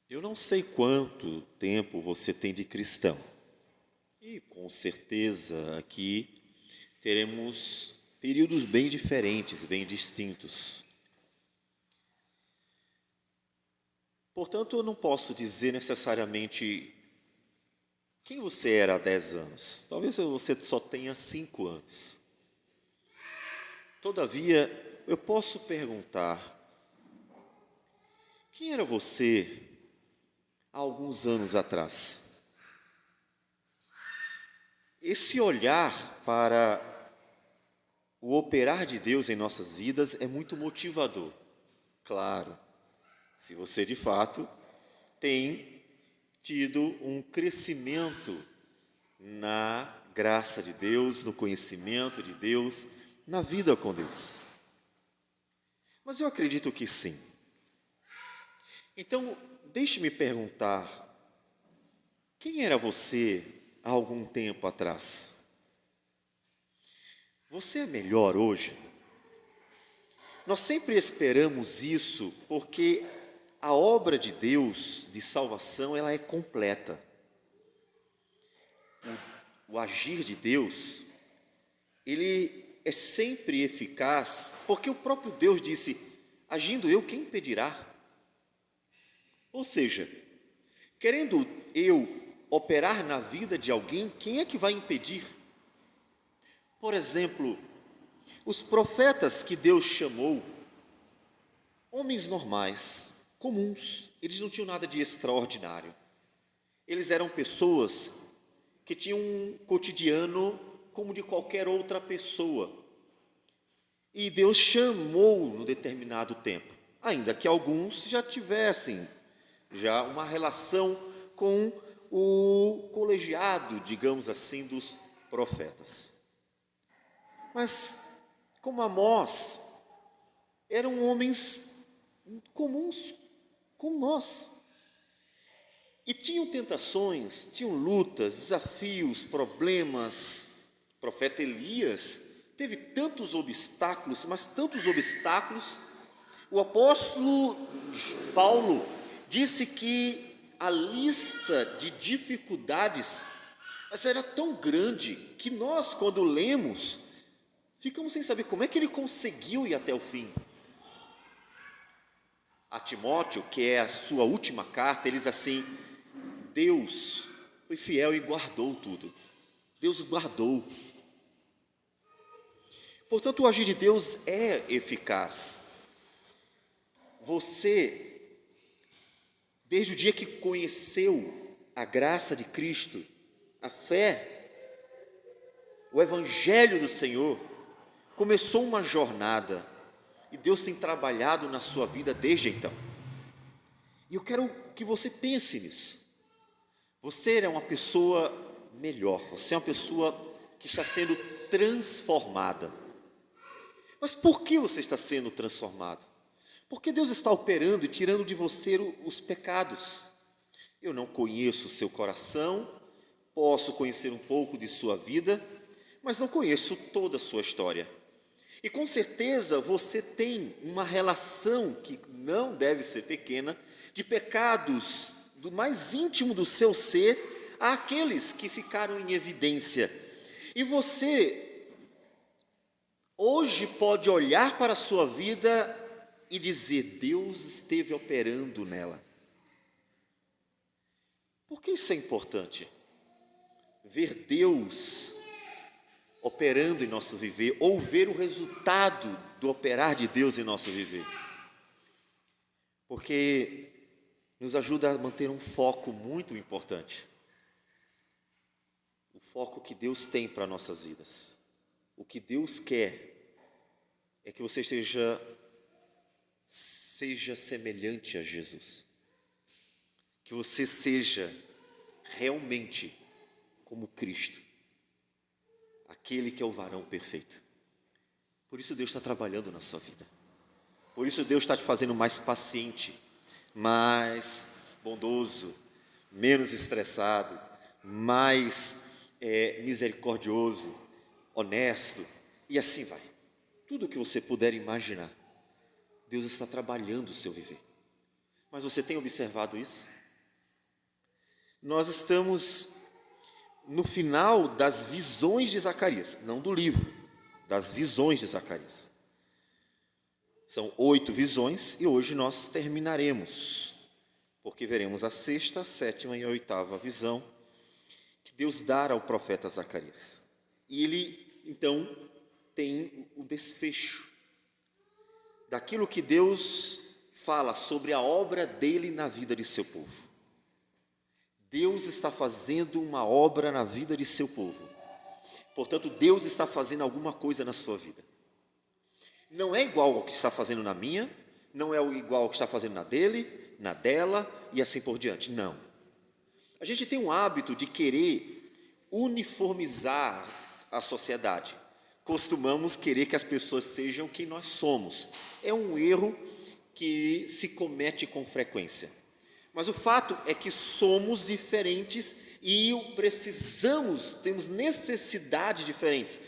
Eu não sei quanto tempo você tem de cristão, e com certeza aqui teremos períodos bem diferentes, bem distintos. Portanto, eu não posso dizer necessariamente quem você era há 10 anos. Talvez você só tenha 5 anos. Todavia, eu posso perguntar: quem era você há alguns anos atrás? Esse olhar para o operar de Deus em nossas vidas é muito motivador. Claro, se você de fato tem tido um crescimento na graça de Deus, no conhecimento de Deus, na vida com Deus. Mas eu acredito que sim. Então, deixe-me perguntar: quem era você há algum tempo atrás? Você é melhor hoje? Nós sempre esperamos isso porque a obra de Deus de salvação, ela é completa. O agir de Deus, ele é sempre eficaz, porque o próprio Deus disse: agindo eu, quem impedirá? Ou seja, querendo eu operar na vida de alguém, quem é que vai impedir? Por exemplo, os profetas que Deus chamou, homens normais, comuns, eles não tinham nada de extraordinário. Eles eram pessoas que tinham um cotidiano como de qualquer outra pessoa. E Deus chamou no determinado tempo, ainda que alguns já tivessem já uma relação com o colegiado, digamos assim, dos profetas. Mas, como Amós, eram homens comuns, como nós. E tinham tentações, tinham lutas, desafios, problemas. O profeta Elias teve tantos obstáculos, mas tantos obstáculos. O apóstolo Paulo disse que a lista de dificuldades mas era tão grande que nós, quando lemos, ficamos sem saber como é que ele conseguiu ir até o fim. A Timóteo, que é a sua última carta, ele diz assim: Deus foi fiel e guardou tudo. Deus guardou. Portanto, o agir de Deus é eficaz. Você, desde o dia que conheceu a graça de Cristo, a fé, o Evangelho do Senhor, começou uma jornada e Deus tem trabalhado na sua vida desde então. E eu quero que você pense nisso. Você é uma pessoa melhor, você é uma pessoa que está sendo transformada. Mas por que você está sendo transformado? Porque Deus está operando e tirando de você os pecados. Eu não conheço o seu coração, posso conhecer um pouco de sua vida, mas não conheço toda a sua história. E com certeza você tem uma relação que não deve ser pequena, de pecados do mais íntimo do seu ser, àqueles que ficaram em evidência. E você hoje pode olhar para a sua vida e dizer: Deus esteve operando nela. Por que isso é importante? Ver Deus operando em nosso viver, ou ver o resultado do operar de Deus em nosso viver. Porque nos ajuda a manter um foco muito importante. O foco que Deus tem para nossas vidas. O que Deus quer é que você seja semelhante a Jesus. Que você seja realmente como Cristo. Aquele que é o varão perfeito. Por isso Deus está trabalhando na sua vida. Por isso Deus está te fazendo mais paciente, mais bondoso, menos estressado, mais misericordioso, honesto, e assim vai. Tudo o que você puder imaginar, Deus está trabalhando o seu viver. Mas você tem observado isso? Nós estamos no final das visões de Zacarias, não do livro, das visões de Zacarias. São 8 visões e hoje nós terminaremos, porque veremos a 6ª, a 7ª e a 8ª visão que Deus dá ao profeta Zacarias. E ele, então, tem o desfecho daquilo que Deus fala sobre a obra dele na vida de seu povo. Deus está fazendo uma obra na vida de seu povo. Portanto, Deus está fazendo alguma coisa na sua vida. Não é igual ao que está fazendo na minha, não é igual ao que está fazendo na dele, na dela e assim por diante. Não. A gente tem um hábito de querer uniformizar a sociedade. Costumamos querer que as pessoas sejam quem nós somos. É um erro que se comete com frequência. Mas o fato é que somos diferentes e precisamos, temos necessidades diferentes.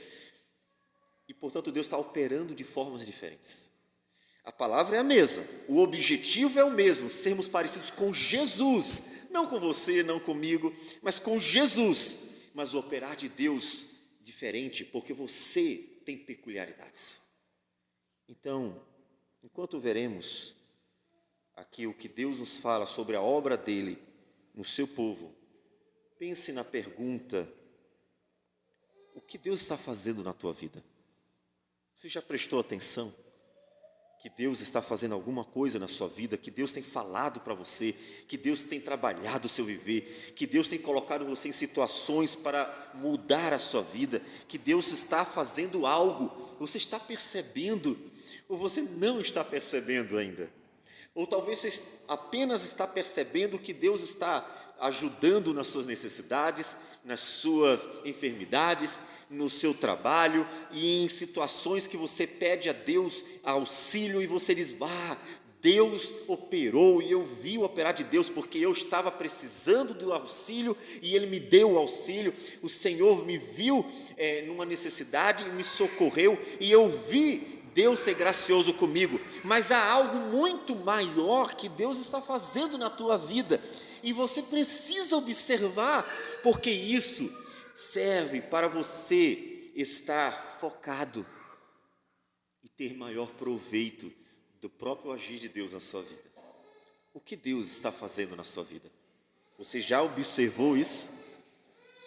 E, portanto, Deus está operando de formas diferentes. A palavra é a mesma, o objetivo é o mesmo, sermos parecidos com Jesus. Não com você, não comigo, mas com Jesus. Mas o operar de Deus diferente, porque você tem peculiaridades. Então, enquanto veremos aqui o que Deus nos fala sobre a obra dele no seu povo, pense na pergunta: o que Deus está fazendo na tua vida? Você já prestou atenção que Deus está fazendo alguma coisa na sua vida, que Deus tem falado para você, que Deus tem trabalhado o seu viver, que Deus tem colocado você em situações para mudar a sua vida, que Deus está fazendo algo? Você está percebendo ou você não está percebendo ainda? Ou talvez você apenas está percebendo que Deus está ajudando nas suas necessidades, nas suas enfermidades, no seu trabalho e em situações que você pede a Deus auxílio e você diz: Deus operou e eu vi o operar de Deus porque eu estava precisando do auxílio e Ele me deu o auxílio. O Senhor me viu numa necessidade e me socorreu e eu vi Deus ser gracioso comigo. Mas há algo muito maior que Deus está fazendo na tua vida e você precisa observar, porque isso serve para você estar focado e ter maior proveito do próprio agir de Deus na sua vida. O que Deus está fazendo na sua vida? Você já observou isso?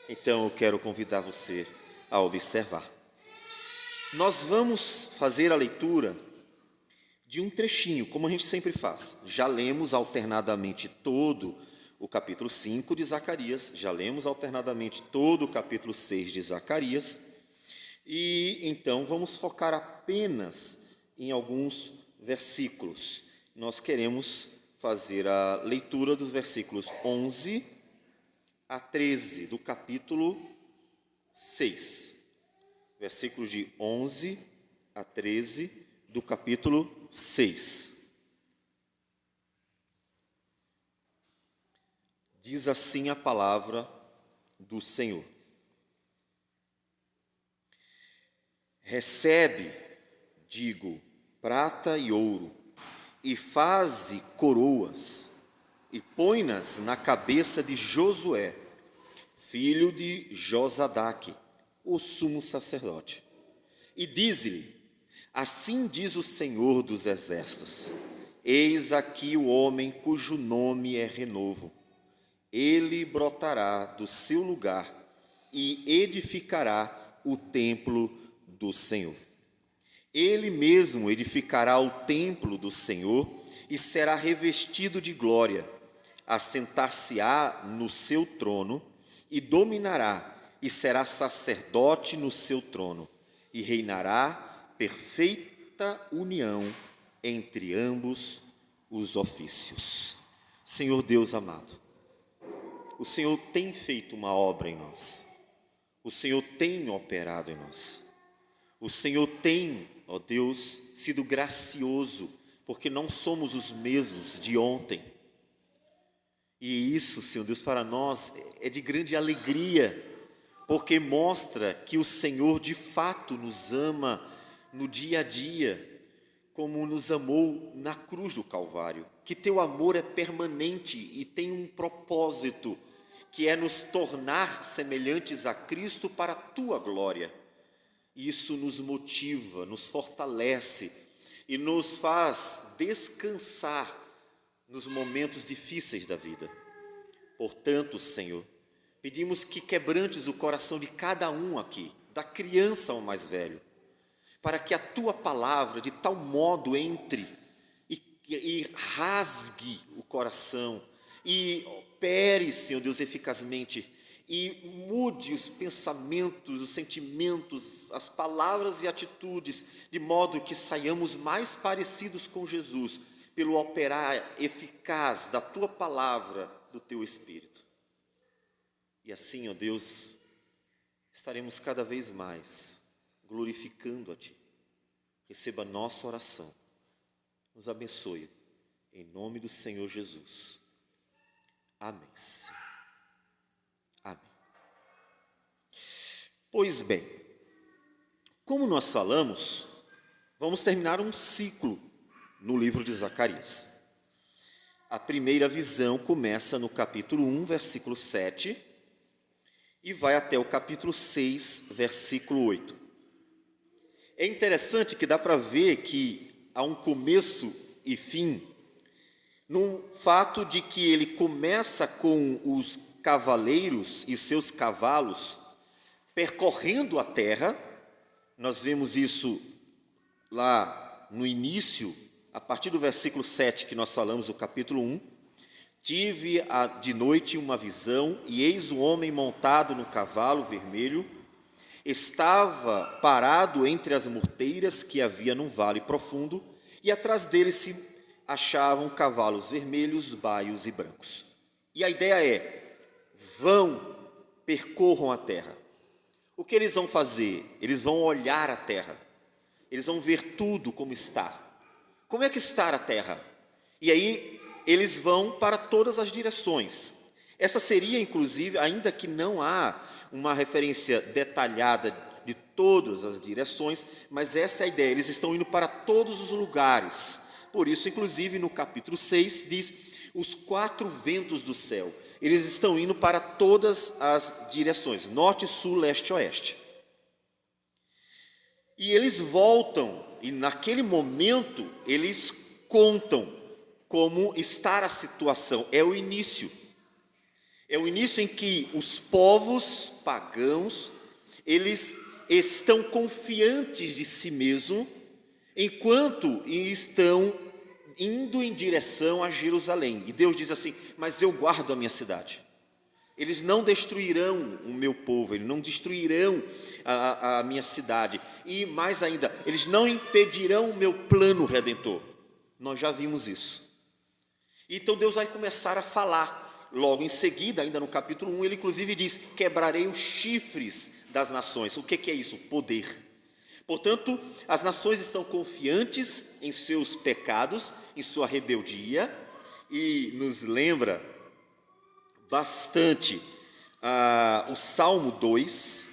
Então eu quero convidar você a observar. Nós vamos fazer a leitura de um trechinho, como a gente sempre faz. Já lemos alternadamente todo o capítulo 5 de Zacarias, já lemos alternadamente todo o capítulo 6 de Zacarias, e então vamos focar apenas em alguns versículos. Nós queremos fazer a leitura dos versículos 11 a 13 do capítulo 6. Versículos de 11 a 13 do capítulo 6. Diz assim a palavra do Senhor: recebe, digo, prata e ouro, e faze coroas, e põe-nas na cabeça de Josué, filho de Josadaque, o sumo sacerdote. E diz-lhe: assim diz o Senhor dos exércitos, eis aqui o homem cujo nome é Renovo. Ele brotará do seu lugar e edificará o templo do Senhor. Ele mesmo edificará o templo do Senhor e será revestido de glória. Assentar-se-á no seu trono e dominará, e será sacerdote no seu trono, e reinará perfeita união entre ambos os ofícios. Senhor Deus amado, o Senhor tem feito uma obra em nós, o Senhor tem operado em nós, o Senhor tem, ó Deus, sido gracioso, porque não somos os mesmos de ontem. E isso, Senhor Deus, para nós é de grande alegria, porque mostra que o Senhor de fato nos ama no dia a dia, como nos amou na cruz do Calvário, que teu amor é permanente e tem um propósito, que é nos tornar semelhantes a Cristo para a tua glória. Isso nos motiva, nos fortalece e nos faz descansar nos momentos difíceis da vida. Portanto, Senhor, pedimos que quebrantes o coração de cada um aqui, da criança ao mais velho, para que a tua palavra de tal modo entre e rasgue o coração e opere, Senhor Deus, eficazmente e mude os pensamentos, os sentimentos, as palavras e atitudes, de modo que saiamos mais parecidos com Jesus, pelo operar eficaz da tua palavra, do teu Espírito. E assim, ó Deus, estaremos cada vez mais glorificando a Ti. Receba nossa oração. Nos abençoe. Em nome do Senhor Jesus. Amém. Amém. Pois bem, como nós falamos, vamos terminar um ciclo no livro de Zacarias. A primeira visão começa no capítulo 1, versículo 7, e vai até o capítulo 6, versículo 8. É interessante que dá para ver que há um começo e fim, no fato de que ele começa com os cavaleiros e seus cavalos percorrendo a terra. Nós vemos isso lá no início, a partir do versículo 7 que nós falamos do capítulo 1. Tive de noite uma visão, e eis um homem montado no cavalo vermelho, estava parado entre as morteiras que havia num vale profundo, e atrás dele se achavam cavalos vermelhos, baios e brancos. E a ideia é: vão, percorram a terra. O que eles vão fazer? Eles vão olhar a terra. Eles vão ver tudo como está. Como é que está a terra? E aí eles vão para todas as direções. Essa seria, inclusive, ainda que não há uma referência detalhada de todas as direções, mas essa é a ideia. Eles estão indo para todos os lugares. Por isso, inclusive, no capítulo 6, diz os 4 ventos do céu. Eles estão indo para todas as direções, norte, sul, leste e oeste. E eles voltam, e naquele momento, eles contam como está a situação. É o início. É o início em que os povos pagãos, eles estão confiantes de si mesmos, enquanto estão indo em direção a Jerusalém. E Deus diz assim: mas eu guardo a minha cidade. Eles não destruirão o meu povo, eles não destruirão a minha cidade. E mais ainda, eles não impedirão o meu plano redentor. Nós já vimos isso. Então Deus vai começar a falar. Logo em seguida, ainda no capítulo 1, ele inclusive diz: quebrarei os chifres das nações. O que é isso? Poder. Portanto, as nações estão confiantes em seus pecados, em sua rebeldia, e nos lembra bastante o Salmo 2,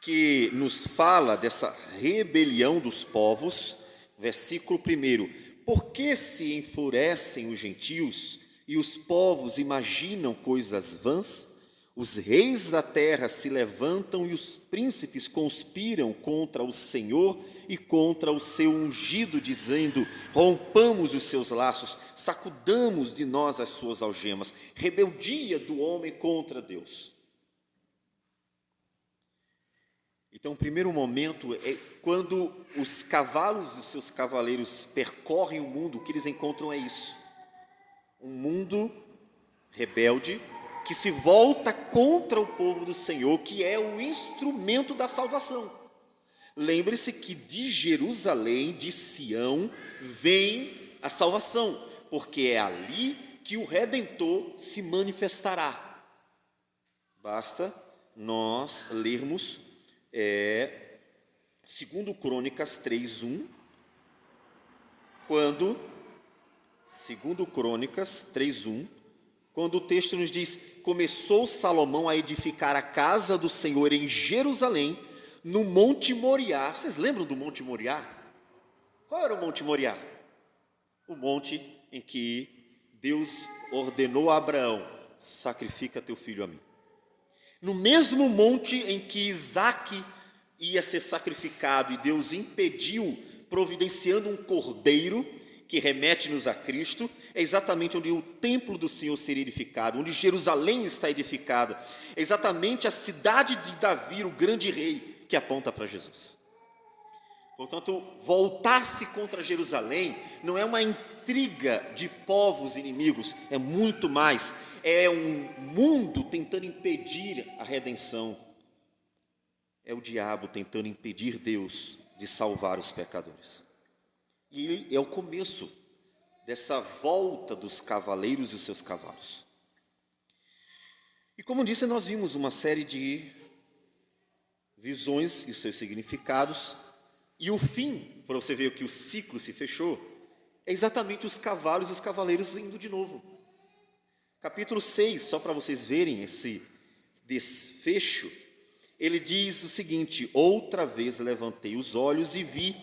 que nos fala dessa rebelião dos povos. Versículo 1: por que se enfurecem os gentios e os povos imaginam coisas vãs? Os reis da terra se levantam e os príncipes conspiram contra o Senhor e contra o seu ungido, dizendo: rompamos os seus laços, sacudamos de nós as suas algemas. Rebeldia do homem contra Deus. Então, o primeiro momento é quando os cavalos e os seus cavaleiros percorrem o mundo. O que eles encontram é isso: um mundo rebelde, que se volta contra o povo do Senhor, que é o instrumento da salvação. Lembre-se que de Jerusalém, de Sião, vem a salvação, porque é ali que o Redentor se manifestará. Basta nós lermos 2 Crônicas 3:1, quando 2 Crônicas 3:1, quando o texto nos diz: começou Salomão a edificar a casa do Senhor em Jerusalém, no Monte Moriá. Vocês lembram do Monte Moriá? Qual era o Monte Moriá? O monte em que Deus ordenou a Abraão: sacrifica teu filho a mim. No mesmo monte em que Isaque ia ser sacrificado e Deus impediu, providenciando um cordeiro que remete-nos a Cristo, é exatamente onde o templo do Senhor seria edificado, onde Jerusalém está edificada, é exatamente a cidade de Davi, o grande rei, que aponta para Jesus. Portanto, voltar-se contra Jerusalém não é uma intriga de povos inimigos, é muito mais, é um mundo tentando impedir a redenção, é o diabo tentando impedir Deus de salvar os pecadores. E é o começo dessa volta dos cavaleiros e os seus cavalos. E como disse, nós vimos uma série de visões e os seus significados, e o fim, para você ver que o ciclo se fechou, é exatamente os cavalos e os cavaleiros indo de novo. Capítulo 6, só para vocês verem esse desfecho, ele diz o seguinte: outra vez levantei os olhos e vi,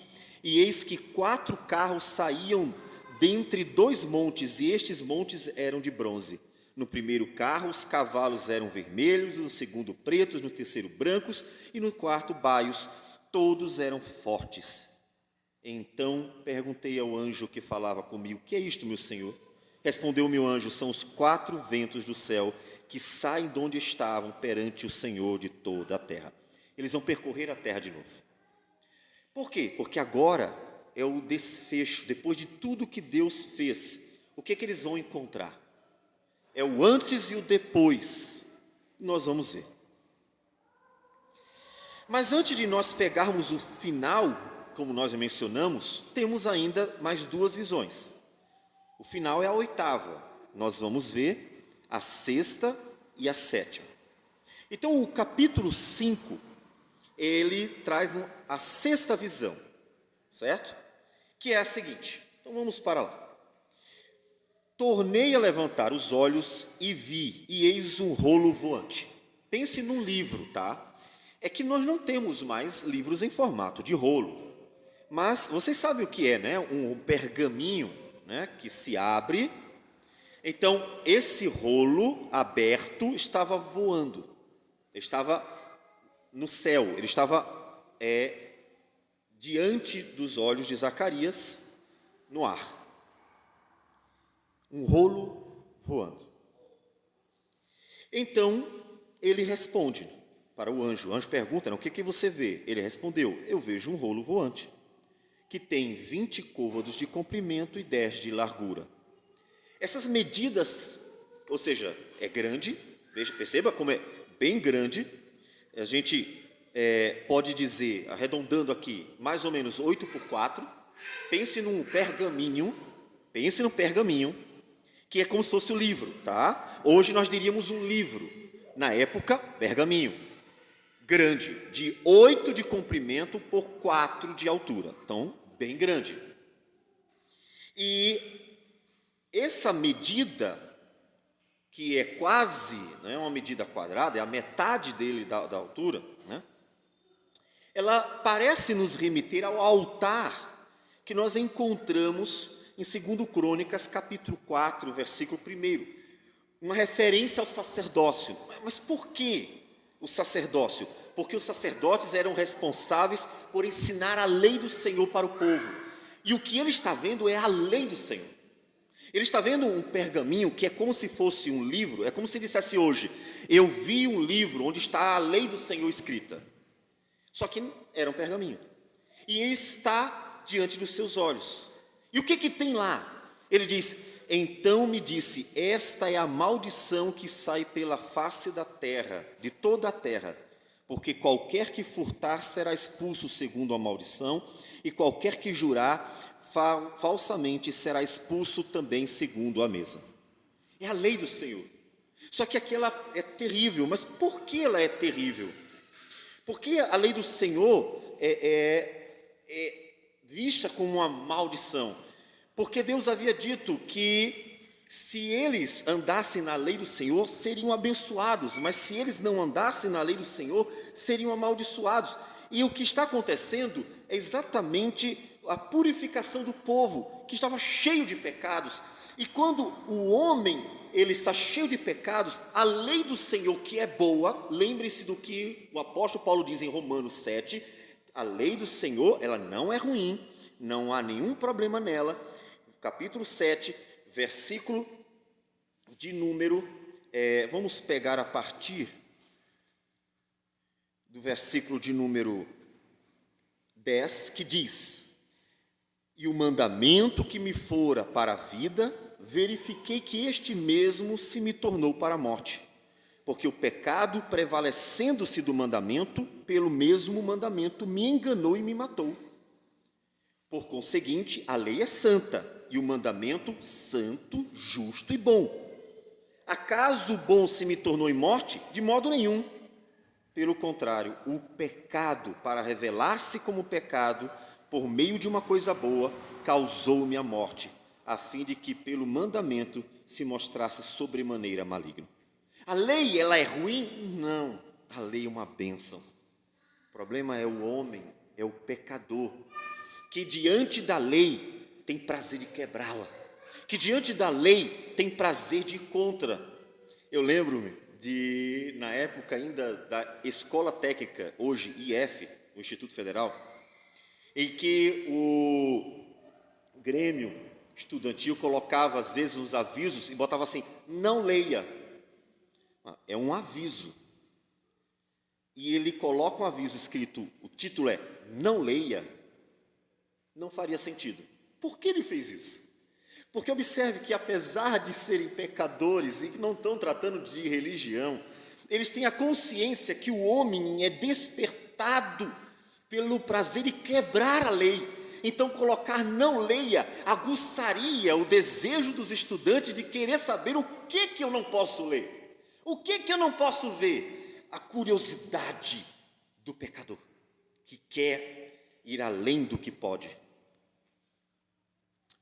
e eis que 4 carros saíam dentre 2 montes, e estes montes eram de bronze. No primeiro carro os cavalos eram vermelhos, no segundo pretos, no terceiro brancos, e no quarto baios. Todos eram fortes. Então perguntei ao anjo que falava comigo: que é isto, meu senhor? Respondeu-me o anjo: são os 4 ventos do céu que saem de onde estavam perante o Senhor de toda a terra. Eles vão percorrer a terra de novo. Por quê? Porque agora é o desfecho, depois de tudo que Deus fez. O que eles vão encontrar? É o antes e o depois. Nós vamos ver. Mas antes de nós pegarmos o final, como nós mencionamos, temos ainda mais 2 visões. O final é a 8ª. Nós vamos ver a 6ª e a 7ª. Então, o capítulo 5, ele traz a 6ª visão, certo? Que é a seguinte. Então, vamos para lá. Tornei a levantar os olhos e vi, e eis um rolo voante. Pense num livro, tá? É que nós não temos mais livros em formato de rolo. Mas vocês sabem o que é, né? Um pergaminho, né? Que se abre. Então, esse rolo aberto estava voando. Ele estava no céu. Ele estava diante dos olhos de Zacarias, no ar. Um rolo voando. Então, ele responde para o anjo. O anjo pergunta: o que você vê? Ele respondeu: eu vejo um rolo voante, que tem 20 côvados de comprimento e 10 de largura. Essas medidas, ou seja, é grande, perceba como é bem grande. A gente pode dizer, arredondando aqui, mais ou menos 8x4. Pense num pergaminho, que é como se fosse um livro, tá? Hoje nós diríamos um livro, na época, pergaminho. Grande, de 8 de comprimento por 4 de altura. Então, bem grande. E essa medida, que é quase, não é uma medida quadrada, é a metade dele da altura, né? Ela parece nos remeter ao altar que nós encontramos em 2 Crônicas, capítulo 4, versículo 1. Uma referência ao sacerdócio. Mas por que o sacerdócio? Porque os sacerdotes eram responsáveis por ensinar a lei do Senhor para o povo. E o que ele está vendo é a lei do Senhor. Ele está vendo um pergaminho que é como se fosse um livro, é como se dissesse hoje: eu vi um livro onde está a lei do Senhor escrita. Só que era um pergaminho. E ele está diante dos seus olhos. E o que tem lá? Ele diz: então me disse, esta é a maldição que sai pela face da terra, de toda a terra, porque qualquer que furtar será expulso segundo a maldição, e qualquer que jurar falsamente será expulso também segundo a mesma. É a lei do Senhor. Só que aquela é terrível. Mas por que ela é terrível? Porque a lei do Senhor é vista como uma maldição. Porque Deus havia dito que se eles andassem na lei do Senhor, seriam abençoados, mas se eles não andassem na lei do Senhor, seriam amaldiçoados. E o que está acontecendo é exatamente a purificação do povo, que estava cheio de pecados. E quando o homem ele está cheio de pecados, a lei do Senhor, que é boa, lembre-se do que o apóstolo Paulo diz em Romanos 7, a lei do Senhor, ela não é ruim, não há nenhum problema nela. Capítulo 7, versículo de número, vamos pegar a partir do versículo de número 10, que diz: e o mandamento que me fora para a vida, verifiquei que este mesmo se me tornou para a morte, porque o pecado, prevalecendo-se do mandamento, pelo mesmo mandamento me enganou e me matou. Por conseguinte, a lei é santa, e o mandamento santo, justo e bom. Acaso o bom se me tornou em morte? De modo nenhum. Pelo contrário, o pecado, para revelar-se como pecado, por meio de uma coisa boa, causou-me a morte, a fim de que pelo mandamento se mostrasse sobremaneira maligno. A lei, ela é ruim? Não, a lei é uma bênção. O problema é o homem, é o pecador, que diante da lei tem prazer de quebrá-la, que diante da lei tem prazer de ir contra. Eu lembro-me na época ainda da Escola Técnica, hoje IF, o Instituto Federal, em que o Grêmio estudantil colocava às vezes uns avisos e botava assim: não leia. É um aviso. E ele coloca um aviso escrito, o título é não leia. Não faria sentido. Por que ele fez isso? Porque observe que apesar de serem pecadores e que não estão tratando de religião, eles têm a consciência que o homem é despertado pelo prazer de quebrar a lei. Então colocar não leia aguçaria o desejo dos estudantes de querer saber o que eu não posso ler, o que eu não posso ver. A curiosidade do pecador que quer ir além do que pode.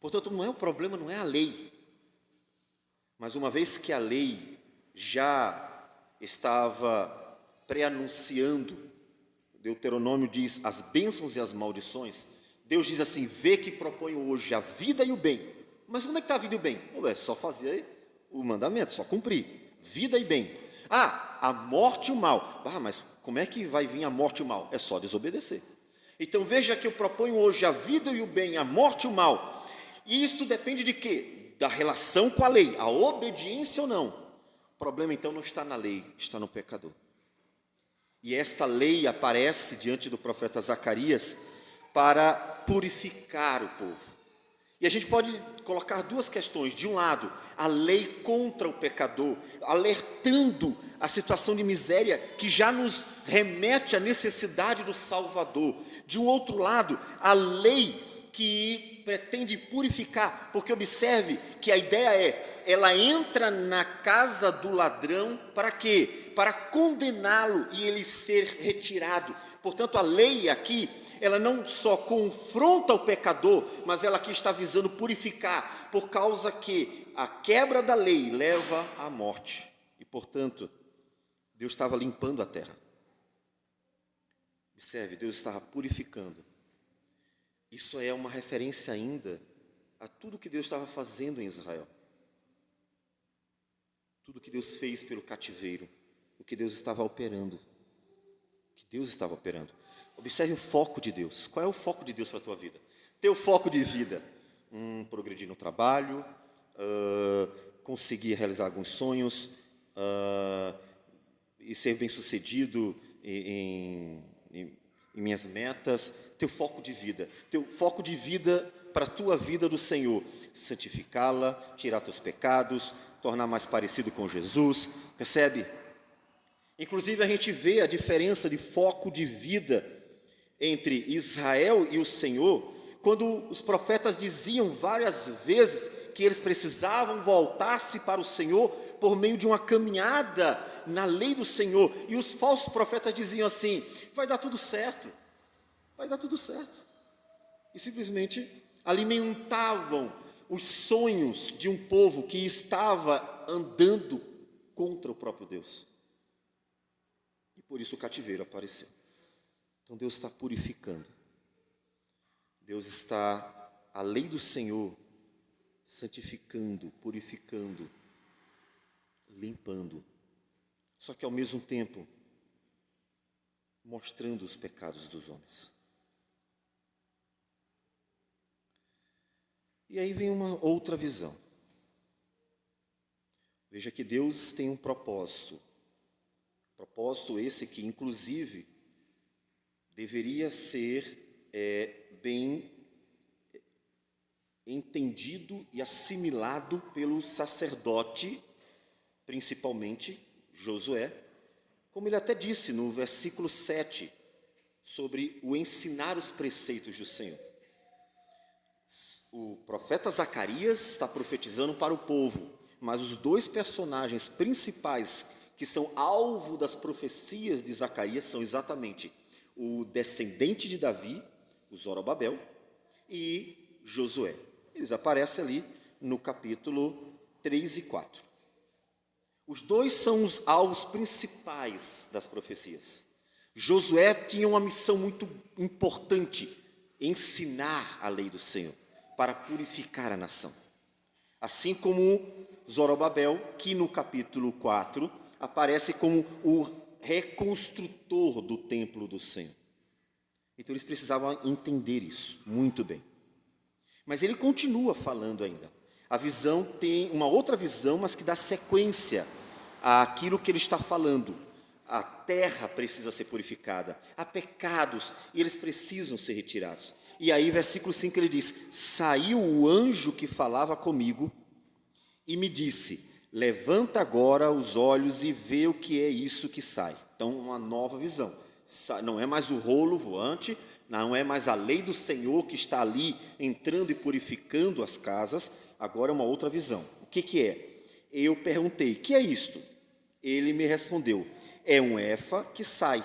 Portanto, o problema não é a lei, mas uma vez que a lei já estava pré-anunciando, Deuteronômio diz as bênçãos e as maldições, Deus diz assim: vê que proponho hoje a vida e o bem. Mas onde é que está a vida e o bem? É só fazer o mandamento, só cumprir, vida e bem. A morte e o mal. Mas como é que vai vir a morte e o mal? É só desobedecer. Então veja que eu proponho hoje a vida e o bem, a morte e o mal. E isso depende de quê? Da relação com a lei, a obediência ou não. O problema então não está na lei, está no pecador. E esta lei aparece diante do profeta Zacarias para purificar o povo. E a gente pode colocar duas questões. De um lado, a lei contra o pecador, alertando a situação de miséria que já nos remete à necessidade do Salvador. De um outro lado, a lei que pretende purificar, porque observe que a ideia ela entra na casa do ladrão para quê? Para condená-lo e ele ser retirado. Portanto, a lei aqui, ela não só confronta o pecador, mas ela aqui está visando purificar, por causa que a quebra da lei leva à morte. E, portanto, Deus estava limpando a terra. Observe, Deus estava purificando. Isso é uma referência ainda a tudo que Deus estava fazendo em Israel. Tudo que Deus fez pelo cativeiro, o que Deus estava operando. Observe o foco de Deus. Qual é o foco de Deus para a tua vida? Teu foco de vida, progredir no trabalho, conseguir realizar alguns sonhos, e ser bem-sucedido em minhas metas. Teu foco de vida para a tua vida do Senhor, santificá-la, tirar teus pecados, tornar mais parecido com Jesus, percebe? Inclusive a gente vê a diferença de foco de vida entre Israel e o Senhor, quando os profetas diziam várias vezes que eles precisavam voltar-se para o Senhor por meio de uma caminhada na lei do Senhor, e os falsos profetas diziam assim: vai dar tudo certo, e simplesmente alimentavam os sonhos de um povo que estava andando contra o próprio Deus, e por isso o cativeiro apareceu. Então Deus está purificando, Deus está a lei do Senhor santificando, purificando, limpando, só que ao mesmo tempo mostrando os pecados dos homens. E aí vem uma outra visão. Veja que Deus tem um propósito esse que, inclusive, deveria ser bem entendido e assimilado pelo sacerdote, principalmente Josué, como ele até disse no versículo 7, sobre o ensinar os preceitos do Senhor. O profeta Zacarias está profetizando para o povo, mas os dois personagens principais que são alvo das profecias de Zacarias são exatamente o descendente de Davi, o Zorobabel, e Josué. Eles aparecem ali no capítulo 3 e 4. Os dois são os alvos principais das profecias. Josué tinha uma missão muito importante, ensinar a lei do Senhor, para purificar a nação. Assim como Zorobabel, que no capítulo 4 aparece como o reconstrutor do templo do Senhor. Então eles precisavam entender isso muito bem. Mas ele continua falando ainda. A visão tem uma outra visão, mas que dá sequência àquilo que ele está falando. A terra precisa ser purificada, há pecados e eles precisam ser retirados. E aí, versículo 5, ele diz: saiu o anjo que falava comigo e me disse: levanta agora os olhos e vê o que é isso que sai. Então, uma nova visão. Não é mais o rolo voante, não é mais a lei do Senhor que está ali entrando e purificando as casas, agora é uma outra visão. O que é? Eu perguntei: que é isto? Ele me respondeu: é um efa que sai.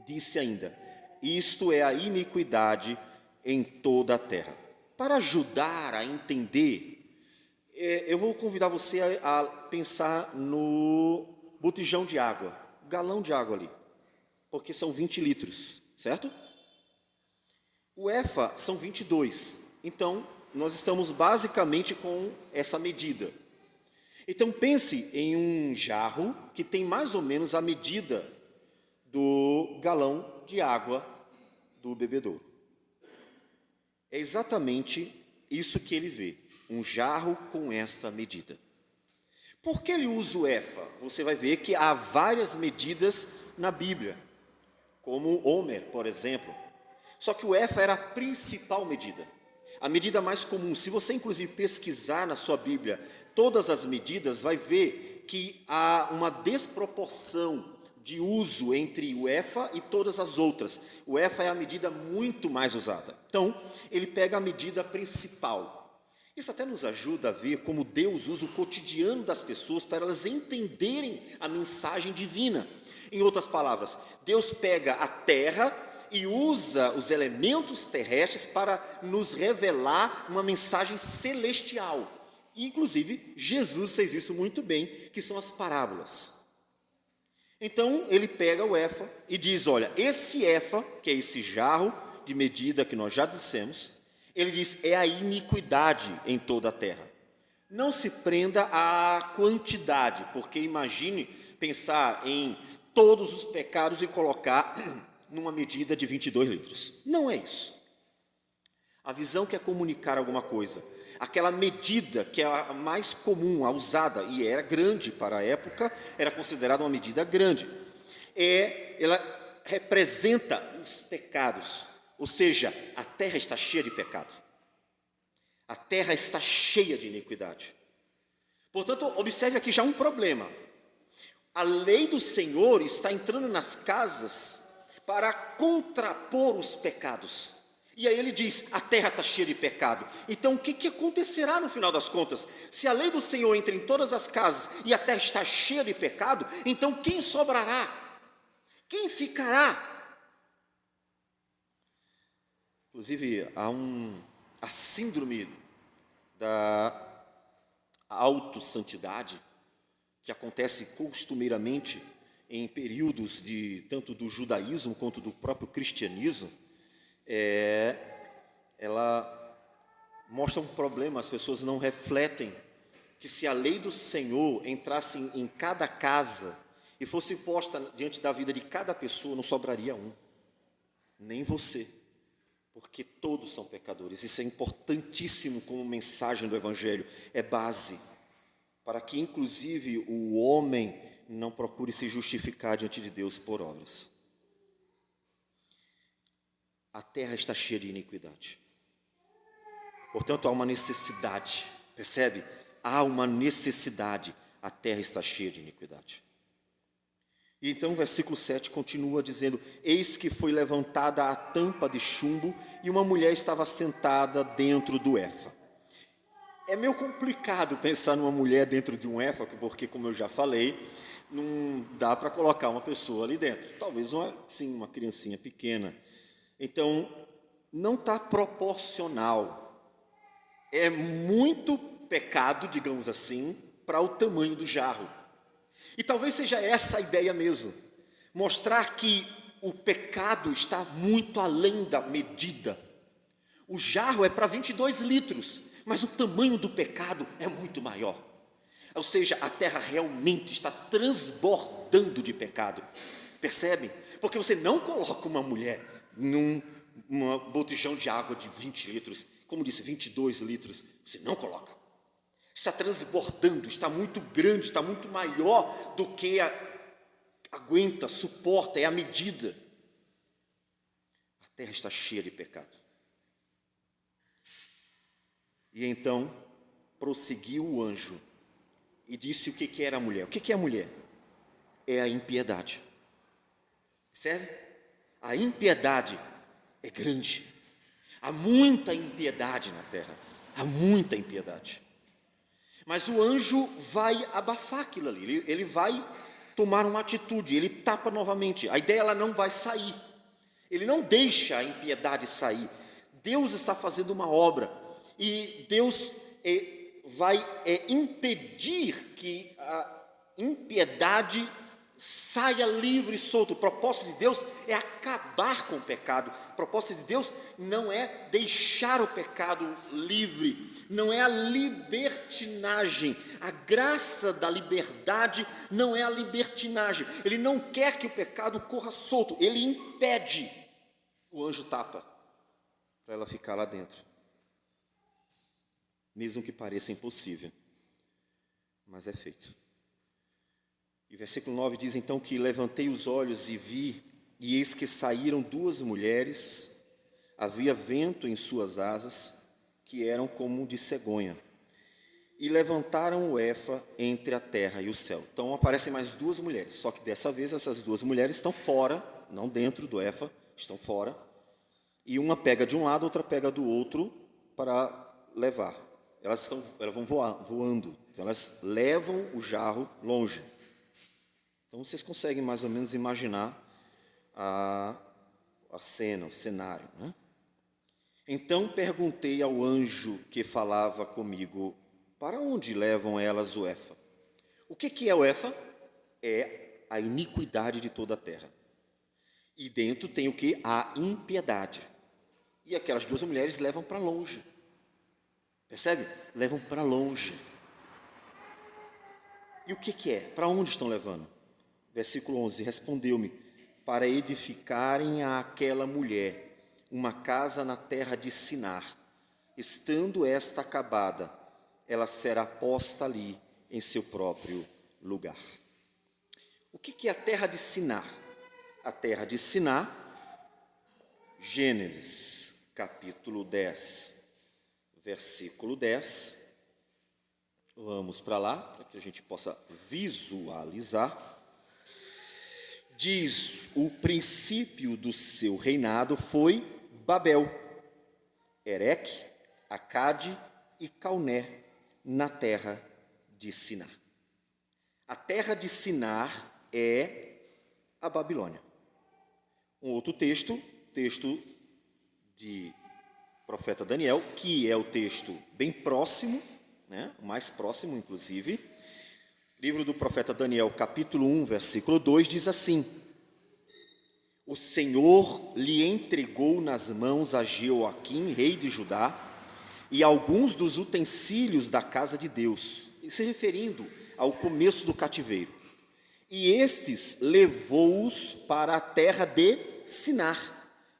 Disse ainda: isto é a iniquidade em toda a terra. Para ajudar a entender, eu vou convidar você a pensar no botijão de água, o galão de água ali, porque são 20 litros, certo? O efa são 22, então nós estamos basicamente com essa medida. Então pense em um jarro que tem mais ou menos a medida do galão de água do bebedouro. É exatamente isso que ele vê, um jarro com essa medida. Por que ele usa o efa? Você vai ver que há várias medidas na Bíblia, como Homer, por exemplo. Só que o efa era a principal medida, a medida mais comum. Se você, inclusive, pesquisar na sua Bíblia todas as medidas, vai ver que há uma desproporção de uso entre o efa e todas as outras. O efa é a medida muito mais usada. Então, ele pega a medida principal. Isso até nos ajuda a ver como Deus usa o cotidiano das pessoas para elas entenderem a mensagem divina. Em outras palavras, Deus pega a terra e usa os elementos terrestres para nos revelar uma mensagem celestial. E, inclusive, Jesus fez isso muito bem, que são as parábolas. Então, ele pega o efa e diz: olha, esse efa, que é esse jarro de medida que nós já dissemos, ele diz, é a iniquidade em toda a terra. Não se prenda à quantidade, porque imagine pensar em todos os pecados e colocar numa medida de 22 litros. Não é isso. A visão quer comunicar alguma coisa. Aquela medida que é a mais comum, a usada, e era grande para a época, era considerada uma medida grande. Ela representa os pecados, ou seja, a terra está cheia de pecado. A terra está cheia de iniquidade. Portanto, observe aqui já um problema. A lei do Senhor está entrando nas casas para contrapor os pecados. E aí ele diz, a terra está cheia de pecado. Então o que acontecerá no final das contas? Se a lei do Senhor entra em todas as casas e a terra está cheia de pecado, então quem sobrará? Quem ficará? Inclusive, há a síndrome da autossantidade, que acontece costumeiramente em períodos tanto do judaísmo quanto do próprio cristianismo. Ela mostra um problema, as pessoas não refletem que se a lei do Senhor entrasse em cada casa e fosse posta diante da vida de cada pessoa, não sobraria um, nem você, porque todos são pecadores. Isso é importantíssimo como mensagem do Evangelho, é base para que inclusive o homem não procure se justificar diante de Deus por obras. A terra está cheia de iniquidade, portanto há uma necessidade, percebe? Há uma necessidade, a terra está cheia de iniquidade. E então o versículo 7 continua dizendo: eis que foi levantada a tampa de chumbo e uma mulher estava sentada dentro do efa. É meio complicado pensar numa mulher dentro de um efa, porque, como eu já falei, não dá para colocar uma pessoa ali dentro. Talvez uma criancinha pequena. Então, não está proporcional. É muito pecado, digamos assim, para o tamanho do jarro. E talvez seja essa a ideia mesmo. Mostrar que o pecado está muito além da medida. O jarro é para 22 litros, mas o tamanho do pecado é muito maior. Ou seja, a terra realmente está transbordando de pecado. Percebe? Porque você não coloca uma mulher num botijão de água de 20 litros, como disse, 22 litros, você não coloca. Está transbordando, está muito grande, está muito maior do que aguenta, suporta, é a medida. A terra está cheia de pecado. E então prosseguiu o anjo e disse o que era a mulher. O que é a mulher? É a impiedade. Percebe? A impiedade é grande. Há muita impiedade na terra. Há muita impiedade. Mas o anjo vai abafar aquilo ali. Ele vai tomar uma atitude. Ele tapa novamente. A ideia, ela não vai sair. Ele não deixa a impiedade sair. Deus está fazendo uma obra. E Deus vai impedir que a impiedade saia livre e solto. O propósito de Deus é acabar com o pecado. O propósito de Deus não é deixar o pecado livre, não é a libertinagem. A graça da liberdade não é a libertinagem. Ele não quer que o pecado corra solto, ele impede. O anjo tapa para ela ficar lá dentro, mesmo que pareça impossível, mas é feito. E versículo 9 diz então que levantei os olhos e vi, e eis que saíram duas mulheres, havia vento em suas asas, que eram como de cegonha, e levantaram o efa entre a terra e o céu. Então aparecem mais duas mulheres, só que dessa vez essas duas mulheres estão fora, não dentro do efa, estão fora, e uma pega de um lado, outra pega do outro para levar. Elas vão voando, então elas levam o jarro longe. Então vocês conseguem mais ou menos imaginar a cena, o cenário, né? Então perguntei ao anjo que falava comigo: para onde levam elas o efa? O que é o efa? É a iniquidade de toda a terra. E dentro tem o que? A impiedade. E aquelas duas mulheres levam para longe. Percebe? Levam para longe. E o que é? Para onde estão levando? Versículo 11, respondeu-me: para edificarem àquela mulher uma casa na terra de Sinar. Estando esta acabada, ela será posta ali em seu próprio lugar. O que é a terra de Sinar? A terra de Sinar, Gênesis capítulo 10, versículo 10. Vamos para lá, para que a gente possa visualizar. Diz: o princípio do seu reinado foi Babel, Ereque, Acade e Calné, na terra de Sinar. A terra de Sinar é a Babilônia. Um outro texto de profeta Daniel, que é o texto bem próximo, né, o mais próximo inclusive. Livro do profeta Daniel, capítulo 1, versículo 2, diz assim: o Senhor lhe entregou nas mãos a Jeoaquim, rei de Judá, e alguns dos utensílios da casa de Deus, se referindo ao começo do cativeiro. E estes levou-os para a terra de Sinar,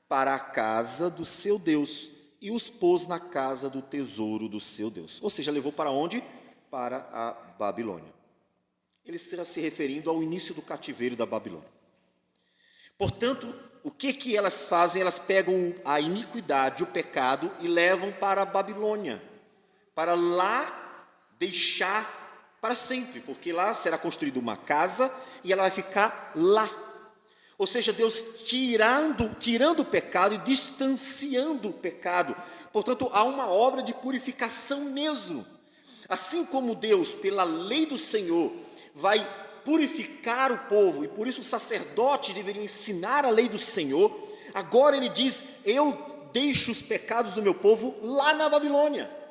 para a casa do seu Deus, e os pôs na casa do tesouro do seu Deus. Ou seja, levou para onde? Para a Babilônia. Ele está se referindo ao início do cativeiro da Babilônia. Portanto, o que elas fazem? Elas pegam a iniquidade, o pecado, e levam para a Babilônia, para lá deixar para sempre, porque lá será construída uma casa e ela vai ficar lá. Ou seja, Deus tirando o pecado e distanciando o pecado. Portanto, há uma obra de purificação mesmo. Assim como Deus, pela lei do Senhor, vai purificar o povo, e por isso o sacerdote deveria ensinar a lei do Senhor, agora ele diz: eu deixo os pecados do meu povo lá na Babilônia.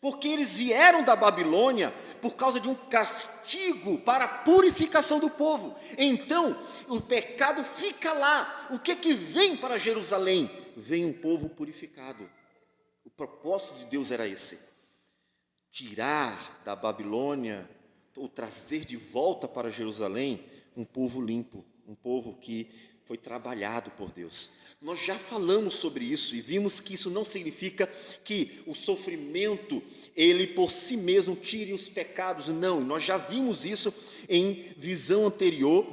Porque eles vieram da Babilônia por causa de um castigo para a purificação do povo. Então, o pecado fica lá. O que vem para Jerusalém? Vem um povo purificado. O propósito de Deus era esse: tirar da Babilônia, ou trazer de volta para Jerusalém, um povo limpo, um povo que foi trabalhado por Deus. Nós já falamos sobre isso e vimos que isso não significa que o sofrimento, ele por si mesmo tire os pecados, não. Nós já vimos isso em visão anterior,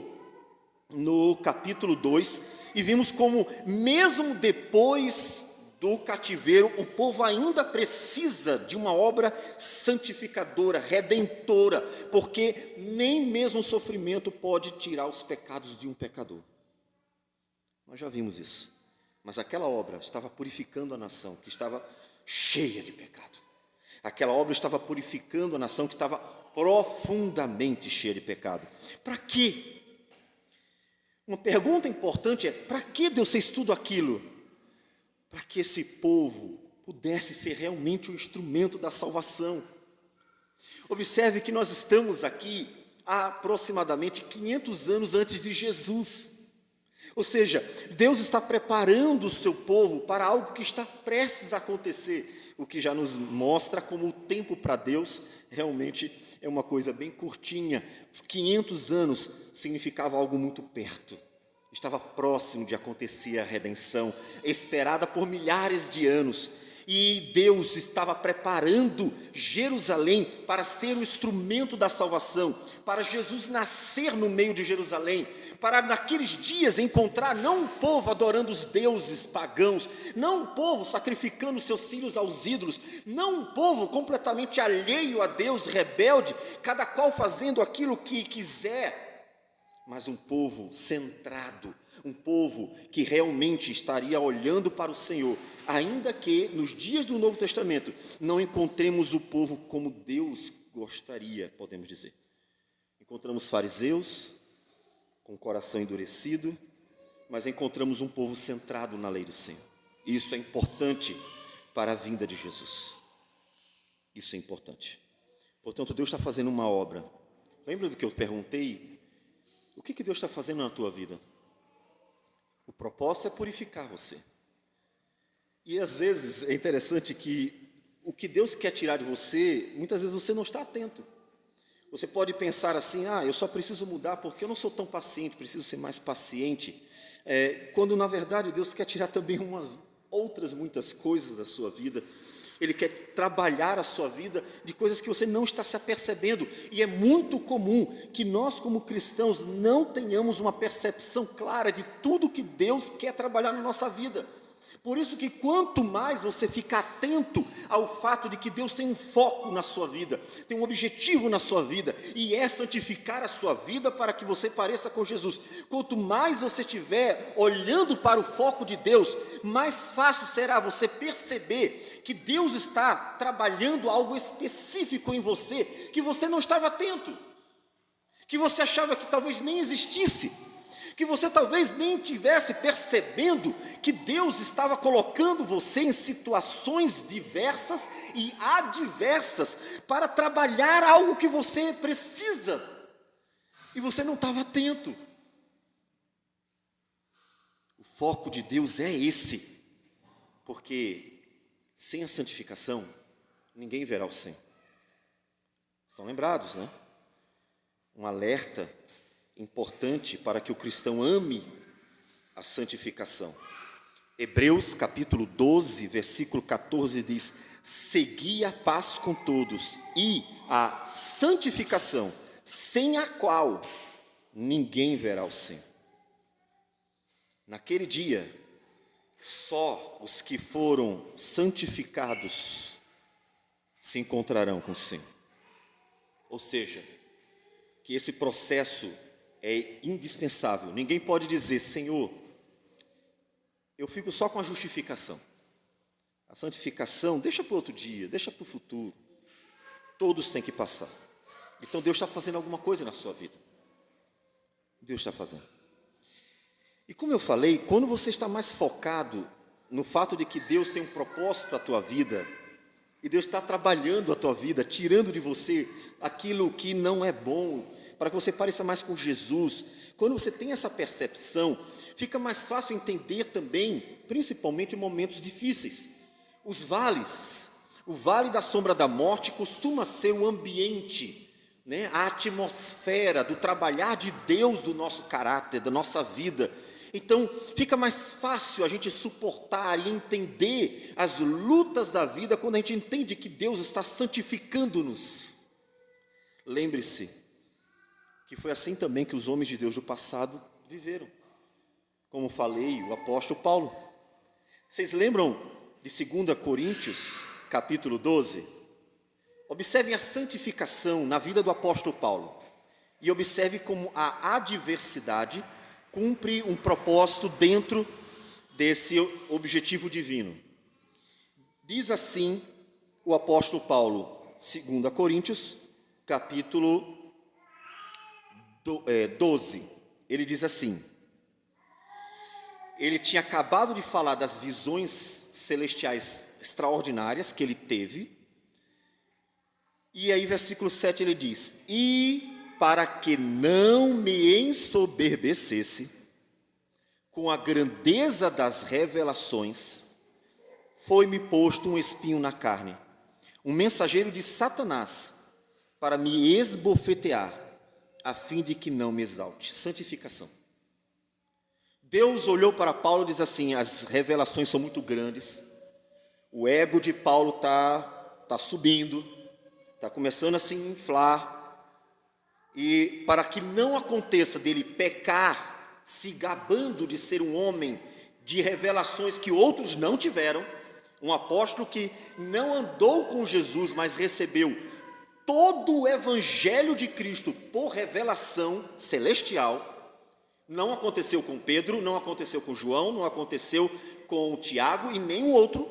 no capítulo 2, e vimos como mesmo depois do cativeiro, o povo ainda precisa de uma obra santificadora, redentora, porque nem mesmo o sofrimento pode tirar os pecados de um pecador. Nós já vimos isso. Mas aquela obra estava purificando a nação que estava cheia de pecado. Aquela obra estava purificando a nação que estava profundamente cheia de pecado. Para quê? Uma pergunta importante é: para que Deus fez tudo aquilo? Para que esse povo pudesse ser realmente um instrumento da salvação. Observe que nós estamos aqui há aproximadamente 500 anos antes de Jesus. Ou seja, Deus está preparando o seu povo para algo que está prestes a acontecer, o que já nos mostra como o tempo para Deus realmente é uma coisa bem curtinha. Os 500 anos significava algo muito perto. Estava próximo de acontecer a redenção, esperada por milhares de anos. E Deus estava preparando Jerusalém para ser o instrumento da salvação, para Jesus nascer no meio de Jerusalém, para naqueles dias encontrar não um povo adorando os deuses pagãos, não um povo sacrificando seus filhos aos ídolos, não um povo completamente alheio a Deus, rebelde, cada qual fazendo aquilo que quiser, mas um povo centrado, um povo que realmente estaria olhando para o Senhor, ainda que nos dias do Novo Testamento não encontremos o povo como Deus gostaria, podemos dizer. Encontramos fariseus com o coração endurecido, mas encontramos um povo centrado na lei do Senhor. Isso é importante para a vinda de Jesus. Isso é importante. Portanto, Deus está fazendo uma obra. Lembra do que eu perguntei? O que Deus está fazendo na tua vida? O propósito é purificar você. E às vezes é interessante que o que Deus quer tirar de você, muitas vezes você não está atento. Você pode pensar assim: eu só preciso mudar porque eu não sou tão paciente, preciso ser mais paciente. Quando na verdade Deus quer tirar também umas outras muitas coisas da sua vida. Ele quer trabalhar a sua vida de coisas que você não está se apercebendo. E é muito comum que nós, como cristãos, não tenhamos uma percepção clara de tudo que Deus quer trabalhar na nossa vida. Por isso que quanto mais você fica atento ao fato de que Deus tem um foco na sua vida, tem um objetivo na sua vida, e é santificar a sua vida para que você pareça com Jesus. Quanto mais você estiver olhando para o foco de Deus, mais fácil será você perceber que Deus está trabalhando algo específico em você, que você não estava atento, que você achava que talvez nem existisse, que você talvez nem estivesse percebendo que Deus estava colocando você em situações diversas e adversas para trabalhar algo que você precisa, e você não estava atento. O foco de Deus é esse, porque Sem a santificação, ninguém verá o Senhor. Estão lembrados, né? Um alerta importante para que o cristão ame a santificação. Hebreus capítulo 12, versículo 14 diz: segui a paz com todos e a santificação, sem a qual ninguém verá o Senhor. Naquele dia, só os que foram santificados se encontrarão com o Senhor. Ou seja, que esse processo é indispensável. Ninguém pode dizer: Senhor, eu fico só com a justificação. A santificação deixa para outro dia, deixa para o futuro. Todos têm que passar. Então Deus está fazendo alguma coisa na sua vida. Deus está fazendo. E como eu falei, quando você está mais focado no fato de que Deus tem um propósito para a tua vida, e Deus está trabalhando a tua vida, tirando de você aquilo que não é bom, para que você pareça mais com Jesus, quando você tem essa percepção, fica mais fácil entender também, principalmente em momentos difíceis. Os vales, o vale da sombra da morte costuma ser o ambiente, né, a atmosfera do trabalhar de Deus do nosso caráter, da nossa vida. Então, fica mais fácil a gente suportar e entender as lutas da vida quando a gente entende que Deus está santificando-nos. Lembre-se que foi assim também que os homens de Deus do passado viveram. Como falei, o apóstolo Paulo. Vocês lembram de 2 Coríntios, capítulo 12? Observem a santificação na vida do apóstolo Paulo. E observe como a adversidade cumpre um propósito dentro desse objetivo divino. Diz assim o apóstolo Paulo, 2 Coríntios, capítulo 12. Ele diz assim: ele tinha acabado de falar das visões celestiais extraordinárias que ele teve, e aí versículo 7 ele diz: e para que não me ensoberbecesse com a grandeza das revelações, foi-me posto um espinho na carne, um mensageiro de Satanás, para me esbofetear, a fim de que não me exalte. Santificação. Deus olhou para Paulo e diz assim: as revelações são muito grandes, o ego de Paulo está subindo, está começando a se inflar, e para que não aconteça dele pecar, se gabando de ser um homem de revelações que outros não tiveram, um apóstolo que não andou com Jesus, mas recebeu todo o evangelho de Cristo por revelação celestial. Não aconteceu com Pedro, não aconteceu com João, não aconteceu com o Tiago e nem o outro.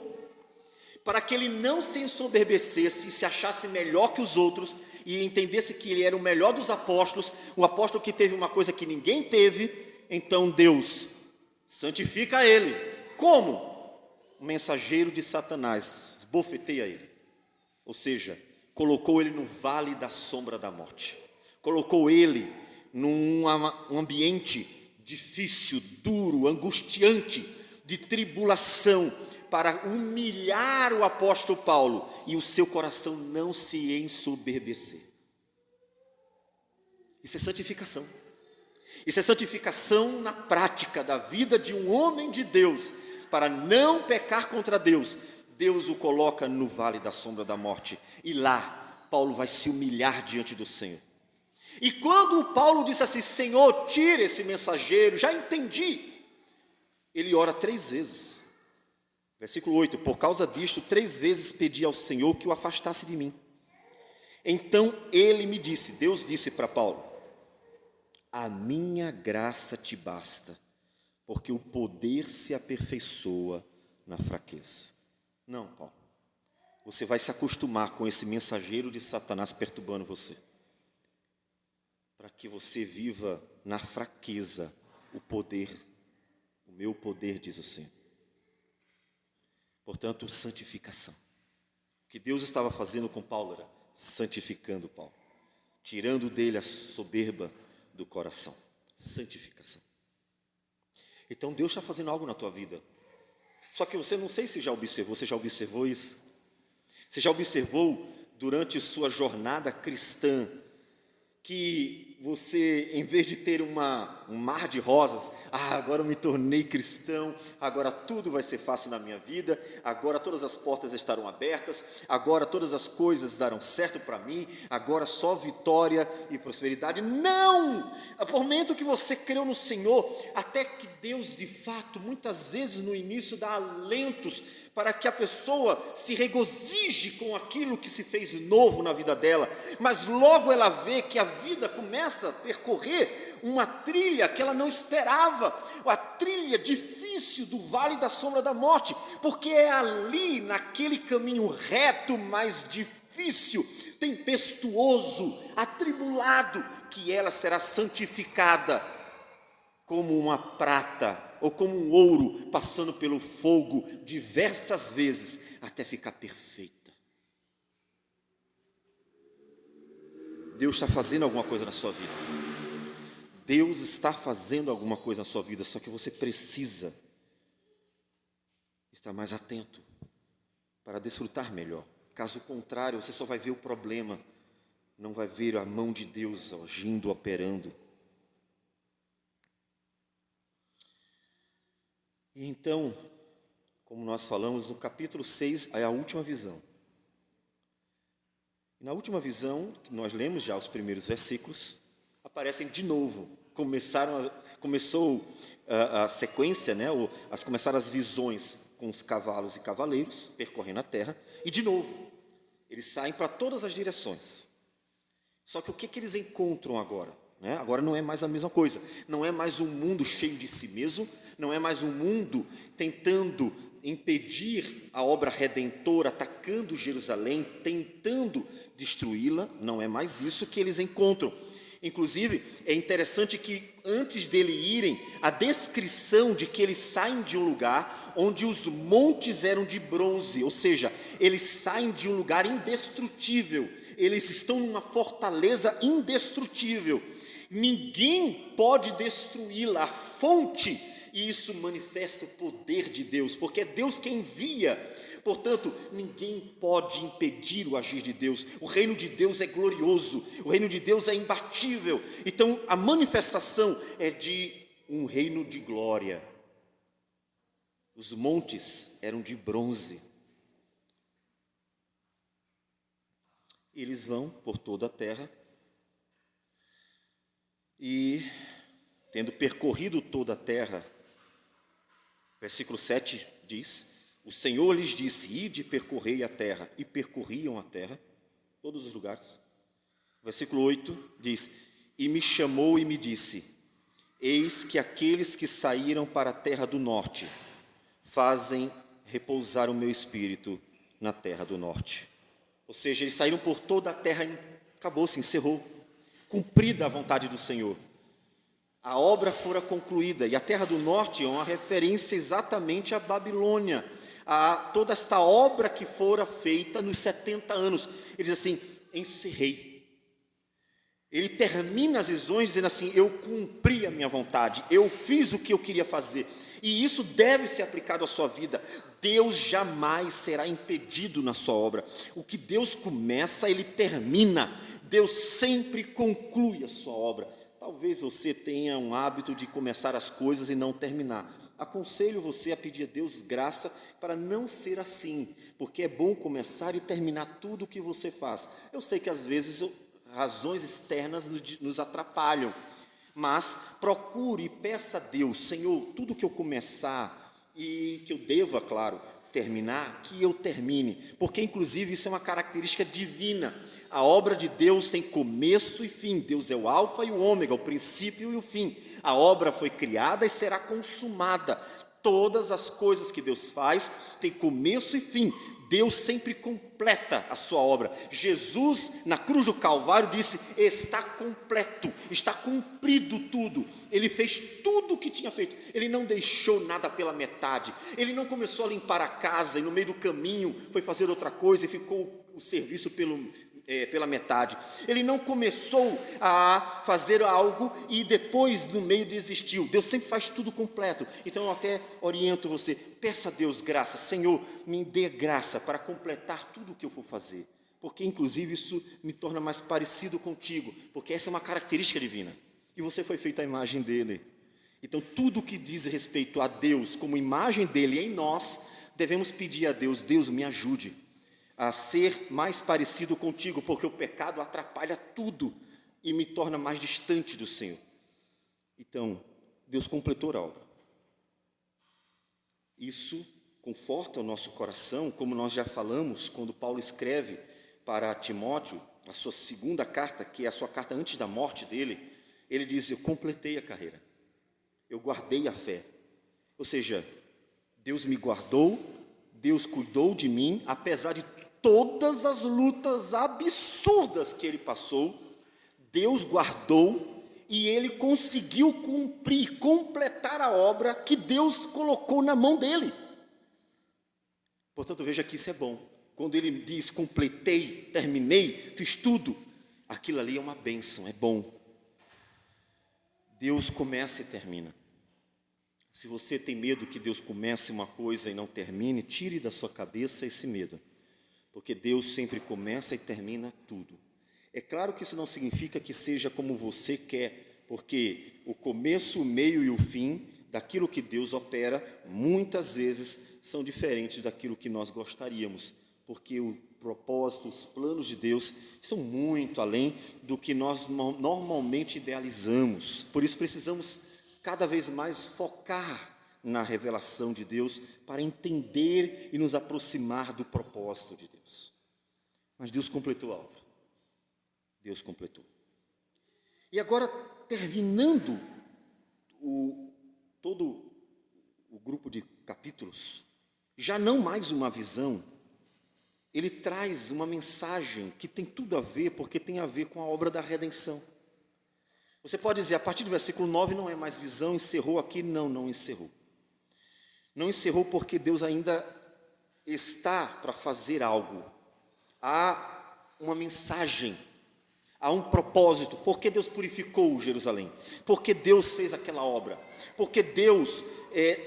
Para que ele não se ensoberbecesse e se achasse melhor que os outros, e entendesse que ele era o melhor dos apóstolos, o apóstolo que teve uma coisa que ninguém teve, então Deus santifica ele. Como? Um mensageiro de Satanás, esbofeteia ele. Ou seja, colocou ele no vale da sombra da morte. Colocou ele num ambiente difícil, duro, angustiante, de tribulação, para humilhar o apóstolo Paulo e o seu coração não se ensoberbecer. Isso é santificação. Isso é santificação na prática da vida de um homem de Deus. Para não pecar contra Deus, Deus o coloca no vale da sombra da morte. E lá, Paulo vai se humilhar diante do Senhor. E quando Paulo disse assim: Senhor, tira esse mensageiro, já entendi. Ele ora 3 vezes. Versículo 8, por causa disto, 3 vezes pedi ao Senhor que o afastasse de mim. Então ele me disse, Deus disse para Paulo: a minha graça te basta, porque o poder se aperfeiçoa na fraqueza. Não, Paulo, você vai se acostumar com esse mensageiro de Satanás perturbando você, para que você viva na fraqueza o poder, o meu poder, diz o Senhor. Portanto, santificação. O que Deus estava fazendo com Paulo era santificando Paulo, tirando dele a soberba do coração. Santificação. Então Deus está fazendo algo na tua vida. Só que você não sei se já observou, você já observou isso? Você já observou durante sua jornada cristã que você, em vez de ter um mar de rosas, agora eu me tornei cristão, agora tudo vai ser fácil na minha vida, agora todas as portas estarão abertas, agora todas as coisas darão certo para mim, agora só vitória e prosperidade. Não! Por momento que você creu no Senhor, até que Deus de fato, muitas vezes no início dá alentos para que a pessoa se regozije com aquilo que se fez novo na vida dela, mas logo ela vê que a vida começa a percorrer uma trilha que ela não esperava, a trilha difícil do vale da sombra da morte, porque é ali, naquele caminho reto, mais difícil, tempestuoso, atribulado, que ela será santificada como uma prata ou como um ouro passando pelo fogo diversas vezes até ficar perfeita. Deus está fazendo alguma coisa na sua vida. Deus está fazendo alguma coisa na sua vida, só que você precisa estar mais atento para desfrutar melhor. Caso contrário, você só vai ver o problema, não vai ver a mão de Deus agindo, operando. E então, como nós falamos, no capítulo 6 é a última visão. E na última visão, que nós lemos já os primeiros versículos, aparecem de novo. Começou a sequência, né? Começaram as visões com os cavalos e cavaleiros percorrendo a terra. E de novo, eles saem para todas as direções. Só que o que eles encontram agora? Agora não é mais a mesma coisa, não é mais um mundo cheio de si mesmo, não é mais um mundo tentando impedir a obra redentora, atacando Jerusalém, tentando destruí-la, não é mais isso que eles encontram. Inclusive, é interessante que antes dele irem, a descrição de que eles saem de um lugar onde os montes eram de bronze, ou seja, eles saem de um lugar indestrutível, eles estão numa fortaleza indestrutível. Ninguém pode destruí-la, a fonte, e isso manifesta o poder de Deus, porque é Deus quem envia. Portanto, ninguém pode impedir o agir de Deus. O reino de Deus é glorioso, o reino de Deus é imbatível. Então, a manifestação é de um reino de glória. Os montes eram de bronze. Eles vão por toda a terra e, tendo percorrido toda a terra, versículo 7 diz: o Senhor lhes disse, ide percorrei a terra, e percorriam a terra, todos os lugares. Versículo 8 diz: e me chamou e me disse, eis que aqueles que saíram para a terra do norte fazem repousar o meu espírito na terra do norte. Ou seja, eles saíram por toda a terra, acabou-se, encerrou, cumprida a vontade do Senhor. A obra fora concluída, e a terra do norte é uma referência exatamente à Babilônia, a toda esta obra que fora feita nos 70 anos. Ele diz assim, encerrei. Ele termina as visões dizendo assim, eu cumpri a minha vontade, eu fiz o que eu queria fazer. E isso deve ser aplicado à sua vida. Deus jamais será impedido na sua obra. O que Deus começa, Ele termina. Deus sempre conclui a sua obra. Talvez você tenha um hábito de começar as coisas e não terminar. Aconselho você a pedir a Deus graça para não ser assim, porque é bom começar e terminar tudo o que você faz. Eu sei que às vezes razões externas nos atrapalham, mas procure e peça a Deus, Senhor, tudo que eu começar e que eu deva, claro, terminar, que eu termine, porque inclusive isso é uma característica divina. A obra de Deus tem começo e fim. Deus é o alfa e o ômega, o princípio e o fim. A obra foi criada e será consumada. Todas as coisas que Deus faz têm começo e fim. Deus sempre completa a sua obra. Jesus, na cruz do Calvário, disse, está completo, está cumprido tudo. Ele fez tudo o que tinha feito. Ele não deixou nada pela metade. Ele não começou a limpar a casa e no meio do caminho foi fazer outra coisa e ficou o serviço pela metade. Ele não começou a fazer algo e depois no meio desistiu. Deus sempre faz tudo completo. Então eu até oriento você, peça a Deus graça. Senhor, me dê graça para completar tudo o que eu for fazer. Porque inclusive isso me torna mais parecido contigo. Porque essa é uma característica divina. E você foi feito à imagem dele. Então tudo que diz respeito a Deus como imagem dele em nós, devemos pedir a Deus, Deus me ajude a ser mais parecido contigo, porque o pecado atrapalha tudo e me torna mais distante do Senhor. Então, Deus completou a obra. Isso conforta o nosso coração, como nós já falamos, quando Paulo escreve para Timóteo, a sua segunda carta, que é a sua carta antes da morte dele, ele diz, eu completei a carreira, eu guardei a fé. Ou seja, Deus me guardou, Deus cuidou de mim, apesar de todas as lutas absurdas que ele passou, Deus guardou e ele conseguiu cumprir, completar a obra que Deus colocou na mão dele. Portanto, veja que isso é bom. Quando ele diz, completei, terminei, fiz tudo, aquilo ali é uma bênção, é bom. Deus começa e termina. Se você tem medo que Deus comece uma coisa e não termine, tire da sua cabeça esse medo. Porque Deus sempre começa e termina tudo. É claro que isso não significa que seja como você quer, porque o começo, o meio e o fim daquilo que Deus opera, muitas vezes são diferentes daquilo que nós gostaríamos, porque o propósito, os planos de Deus estão muito além do que nós normalmente idealizamos. Por isso precisamos cada vez mais focar na revelação de Deus para entender e nos aproximar do propósito de Deus. Mas Deus completou a obra. Deus completou. E agora, terminando todo o grupo de capítulos, já não mais uma visão, ele traz uma mensagem que tem tudo a ver, porque tem a ver com a obra da redenção. Você pode dizer, a partir do versículo 9 não é mais visão, encerrou aqui? Não, não encerrou. Não encerrou porque Deus ainda está para fazer algo. Há uma mensagem, há um propósito. Por que Deus purificou Jerusalém? Por que Deus fez aquela obra? Porque Deus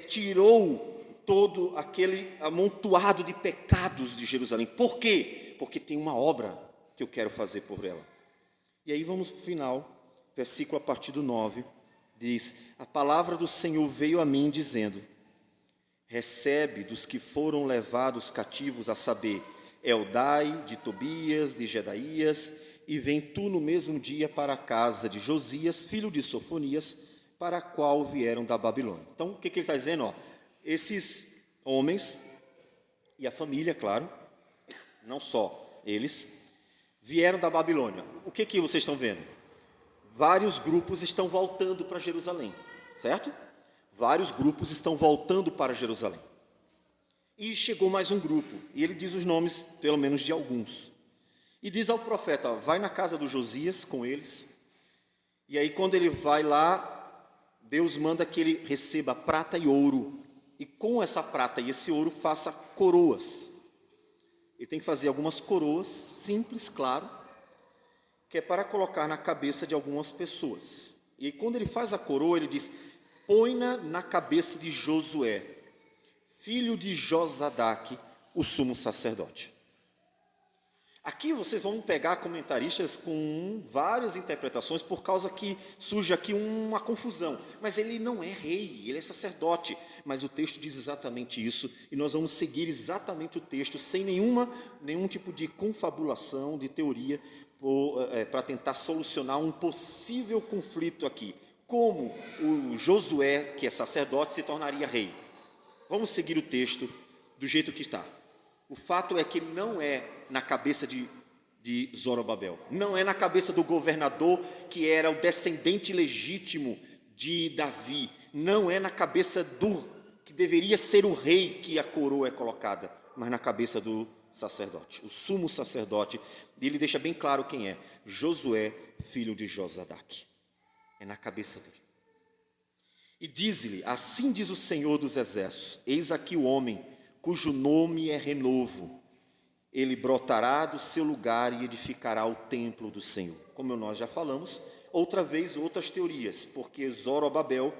tirou todo aquele amontoado de pecados de Jerusalém. Por quê? Porque tem uma obra que eu quero fazer por ela. E aí vamos para o final, versículo a partir do 9, diz, a palavra do Senhor veio a mim dizendo, recebe dos que foram levados cativos, a saber, Eldai, de Tobias, de Jedaías, e vem tu no mesmo dia para a casa de Josias, filho de Sofonias, para a qual vieram da Babilônia. Então, o que ele está dizendo? Ó, esses homens, e a família, claro, não só eles, vieram da Babilônia. O que vocês estão vendo? Vários grupos estão voltando para Jerusalém, certo? Vários grupos estão voltando para Jerusalém. E chegou mais um grupo, e ele diz os nomes, pelo menos de alguns. E diz ao profeta, vai na casa do Josias com eles. E aí quando ele vai lá, Deus manda que ele receba prata e ouro. E com essa prata e esse ouro faça coroas. Ele tem que fazer algumas coroas, simples, claro, que é para colocar na cabeça de algumas pessoas. E aí, quando ele faz a coroa, ele diz, põe-na na cabeça de Josué, filho de Josadaque, o sumo sacerdote. Aqui vocês vão pegar comentaristas com várias interpretações, por causa que surge aqui uma confusão. Mas ele não é rei, ele é sacerdote. Mas o texto diz exatamente isso, e nós vamos seguir exatamente o texto, sem nenhum tipo de confabulação, de teoria, para tentar solucionar um possível conflito aqui. Como o Josué, que é sacerdote, se tornaria rei. Vamos seguir o texto do jeito que está. O fato é que não é na cabeça de Zorobabel, não é na cabeça do governador que era o descendente legítimo de Davi, não é na cabeça do que deveria ser o rei que a coroa é colocada, mas na cabeça do sacerdote, o sumo sacerdote. Ele deixa bem claro quem é, Josué, filho de Josadaque, é na cabeça dele. E diz-lhe, assim diz o Senhor dos Exércitos, eis aqui o homem cujo nome é Renovo, ele brotará do seu lugar e edificará o templo do Senhor. Como nós já falamos, outra vez, outras teorias, porque Zorobabel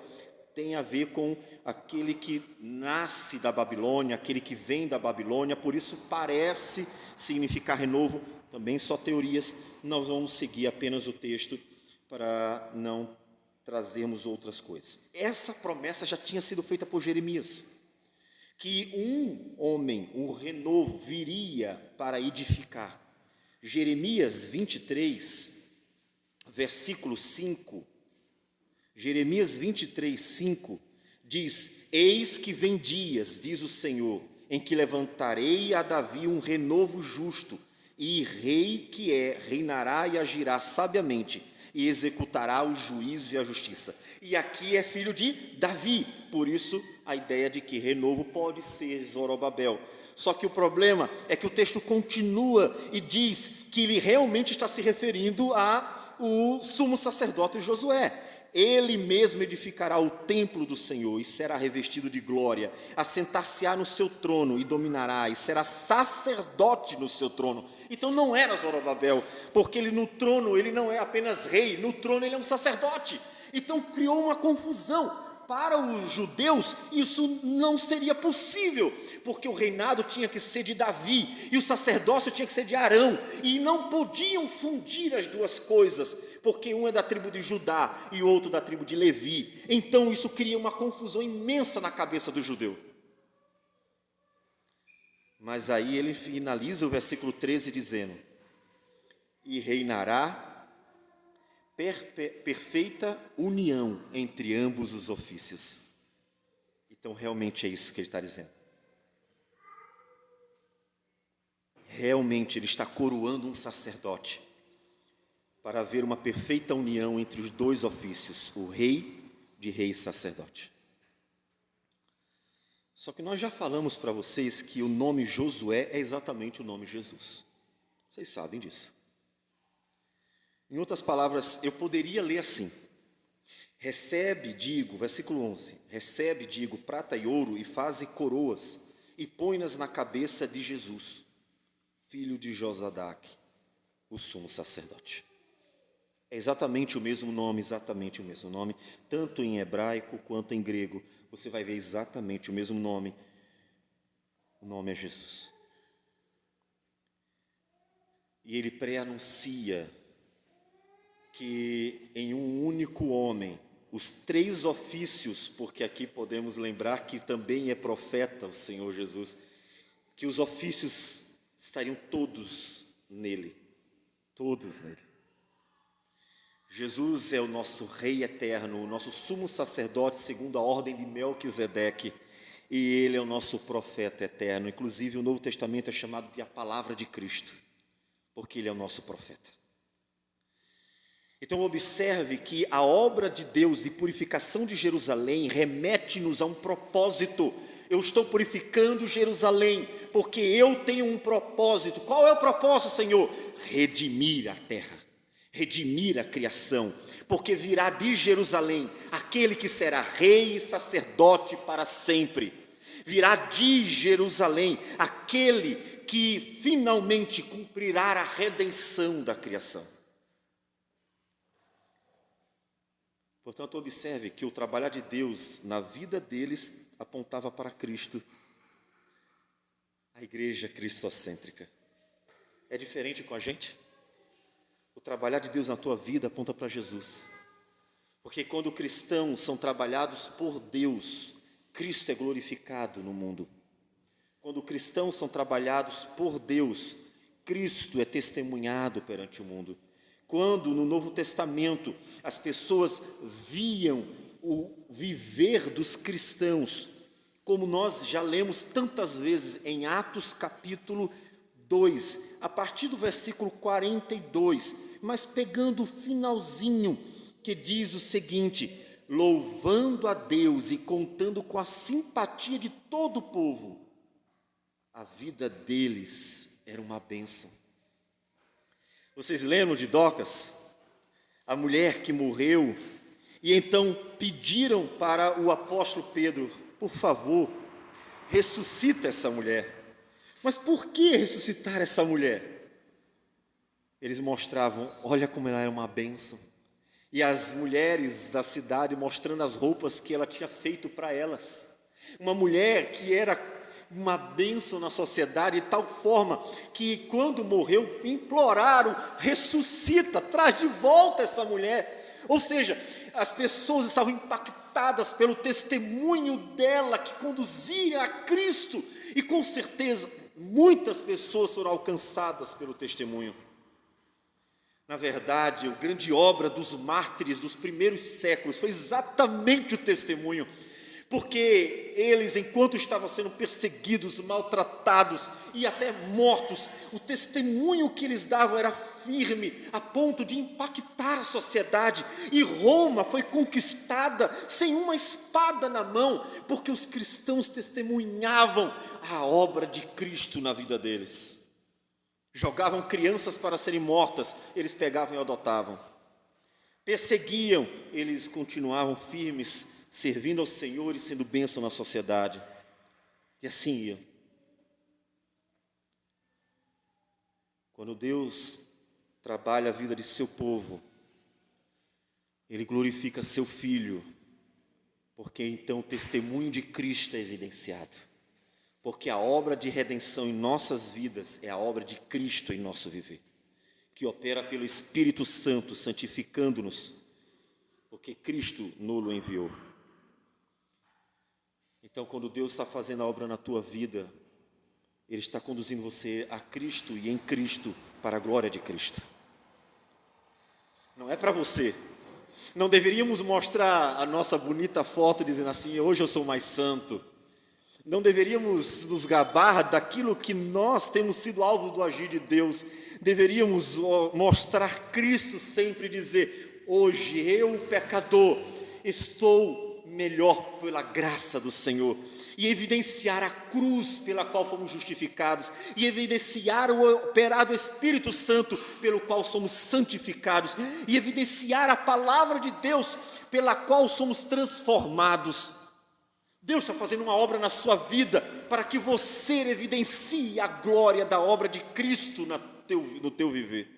tem a ver com aquele que nasce da Babilônia, aquele que vem da Babilônia, por isso parece significar renovo, também só teorias. Nós vamos seguir apenas o texto para não trazermos outras coisas. Essa promessa já tinha sido feita por Jeremias, que um homem, um renovo, viria para edificar. Jeremias 23, versículo 5, Jeremias 23, 5, diz: eis que vem dias, diz o Senhor, em que levantarei a Davi um renovo justo, e rei que reinará e agirá sabiamente, e executará o juízo e a justiça. E aqui é filho de Davi, por isso a ideia de que renovo pode ser Zorobabel. Só que o problema é que o texto continua e diz que ele realmente está se referindo ao sumo sacerdote Josué. Ele mesmo edificará o templo do Senhor e será revestido de glória, assentar-se-á no seu trono e dominará, e será sacerdote no seu trono. Então não era Zorobabel, porque ele no trono, ele não é apenas rei, no trono ele é um sacerdote. Então criou uma confusão. Para os judeus isso não seria possível, porque o reinado tinha que ser de Davi e o sacerdócio tinha que ser de Arão, e não podiam fundir as duas coisas, porque um é da tribo de Judá e o outro da tribo de Levi. Então isso cria uma confusão imensa na cabeça do judeu. Mas aí ele finaliza o versículo 13 dizendo: e reinará perfeita união entre ambos os ofícios. Então realmente é isso que ele está dizendo. Realmente ele está coroando um sacerdote para haver uma perfeita união entre os dois ofícios, o rei de rei e sacerdote. Só que nós já falamos para vocês que o nome Josué é exatamente o nome Jesus. Vocês sabem disso. Em outras palavras, eu poderia ler assim: recebe, digo, versículo 11, recebe, digo, prata e ouro, e faze coroas, e põe-nas na cabeça de Jesus, filho de Josadaque, o sumo sacerdote. É exatamente o mesmo nome, tanto em hebraico quanto em grego, você vai ver exatamente o mesmo nome. O nome é Jesus. E ele pré-anuncia que em um único homem, os três ofícios, porque aqui podemos lembrar que também é profeta o Senhor Jesus, que os ofícios estariam todos nele, todos nele. Jesus é o nosso Rei eterno, o nosso sumo sacerdote segundo a ordem de Melquisedeque, e ele é o nosso profeta eterno. Inclusive o Novo Testamento é chamado de a palavra de Cristo, porque ele é o nosso profeta. Então observe que a obra de Deus de purificação de Jerusalém remete-nos a um propósito. Eu estou purificando Jerusalém porque eu tenho um propósito. Qual é o propósito, Senhor? Redimir a terra, redimir a criação, porque virá de Jerusalém aquele que será rei e sacerdote para sempre. Virá de Jerusalém aquele que finalmente cumprirá a redenção da criação. Portanto, observe que o trabalhar de Deus na vida deles apontava para Cristo, a igreja cristocêntrica. É diferente com a gente? O trabalhar de Deus na tua vida aponta para Jesus. Porque quando cristãos são trabalhados por Deus, Cristo é glorificado no mundo. Quando cristãos são trabalhados por Deus, Cristo é testemunhado perante o mundo. Quando no Novo Testamento as pessoas viam o viver dos cristãos, como nós já lemos tantas vezes em Atos capítulo 2, a partir do versículo 42, mas pegando o finalzinho que diz o seguinte: louvando a Deus e contando com a simpatia de todo o povo, a vida deles era uma bênção. Vocês lembram de Dorcas, a mulher que morreu, e então pediram para o apóstolo Pedro: por favor, ressuscita essa mulher, Mas por que ressuscitar essa mulher? Eles mostravam, olha como ela era uma bênção. E as mulheres da cidade mostrando as roupas que ela tinha feito para elas. Uma mulher que era uma bênção na sociedade, de tal forma que quando morreu, imploraram, ressuscita, traz de volta essa mulher. Ou seja, as pessoas estavam impactadas pelo testemunho dela, que conduzia a Cristo. E com certeza, muitas pessoas foram alcançadas pelo testemunho. Na verdade, a grande obra dos mártires dos primeiros séculos foi exatamente o testemunho, porque eles, enquanto estavam sendo perseguidos, maltratados e até mortos, o testemunho que eles davam era firme, a ponto de impactar a sociedade, e Roma foi conquistada sem uma espada na mão, porque os cristãos testemunhavam a obra de Cristo na vida deles. Jogavam crianças para serem mortas, eles pegavam e adotavam. Perseguiam, eles continuavam firmes, servindo ao Senhor e sendo bênção na sociedade. E assim iam. Quando Deus trabalha a vida de seu povo, Ele glorifica seu Filho, porque então o testemunho de Cristo é evidenciado. Porque a obra de redenção em nossas vidas é a obra de Cristo em nosso viver, que opera pelo Espírito Santo, santificando-nos, porque Cristo nos enviou. Então, quando Deus está fazendo a obra na tua vida, Ele está conduzindo você a Cristo e em Cristo para a glória de Cristo. Não é para você. Não deveríamos mostrar a nossa bonita foto dizendo assim, hoje eu sou mais santo. Não deveríamos nos gabar daquilo que nós temos sido alvo do agir de Deus. Deveríamos mostrar Cristo sempre e dizer, hoje eu, pecador, estou melhor pela graça do Senhor. E evidenciar a cruz pela qual fomos justificados. E evidenciar o operar do Espírito Santo pelo qual somos santificados. E evidenciar a palavra de Deus pela qual somos transformados. Deus está fazendo uma obra na sua vida para que você evidencie a glória da obra de Cristo no teu viver.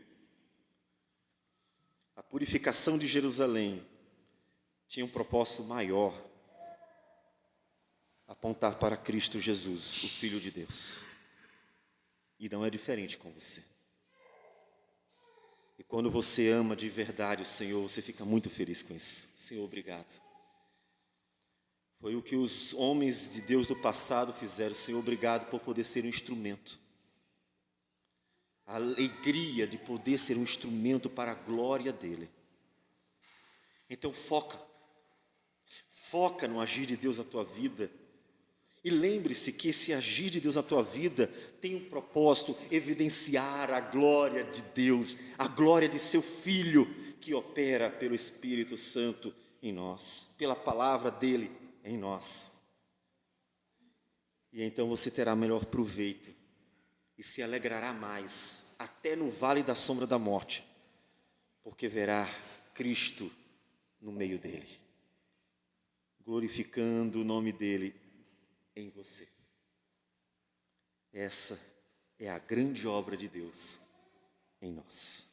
A purificação de Jerusalém tinha um propósito maior, apontar para Cristo Jesus, o Filho de Deus. E não é diferente com você. E quando você ama de verdade o Senhor, você fica muito feliz com isso. Senhor, obrigado. Foi o que os homens de Deus do passado fizeram. Senhor, obrigado por poder ser um instrumento. A alegria de poder ser um instrumento para a glória dEle. Então foca no agir de Deus na tua vida. E lembre-se que esse agir de Deus na tua vida tem um propósito, evidenciar a glória de Deus, a glória de seu Filho, que opera pelo Espírito Santo em nós, pela palavra dEle em nós. E então você terá melhor proveito e se alegrará mais, até no vale da sombra da morte, porque verá Cristo no meio dele, glorificando o nome dele em você. Essa é a grande obra de Deus em nós.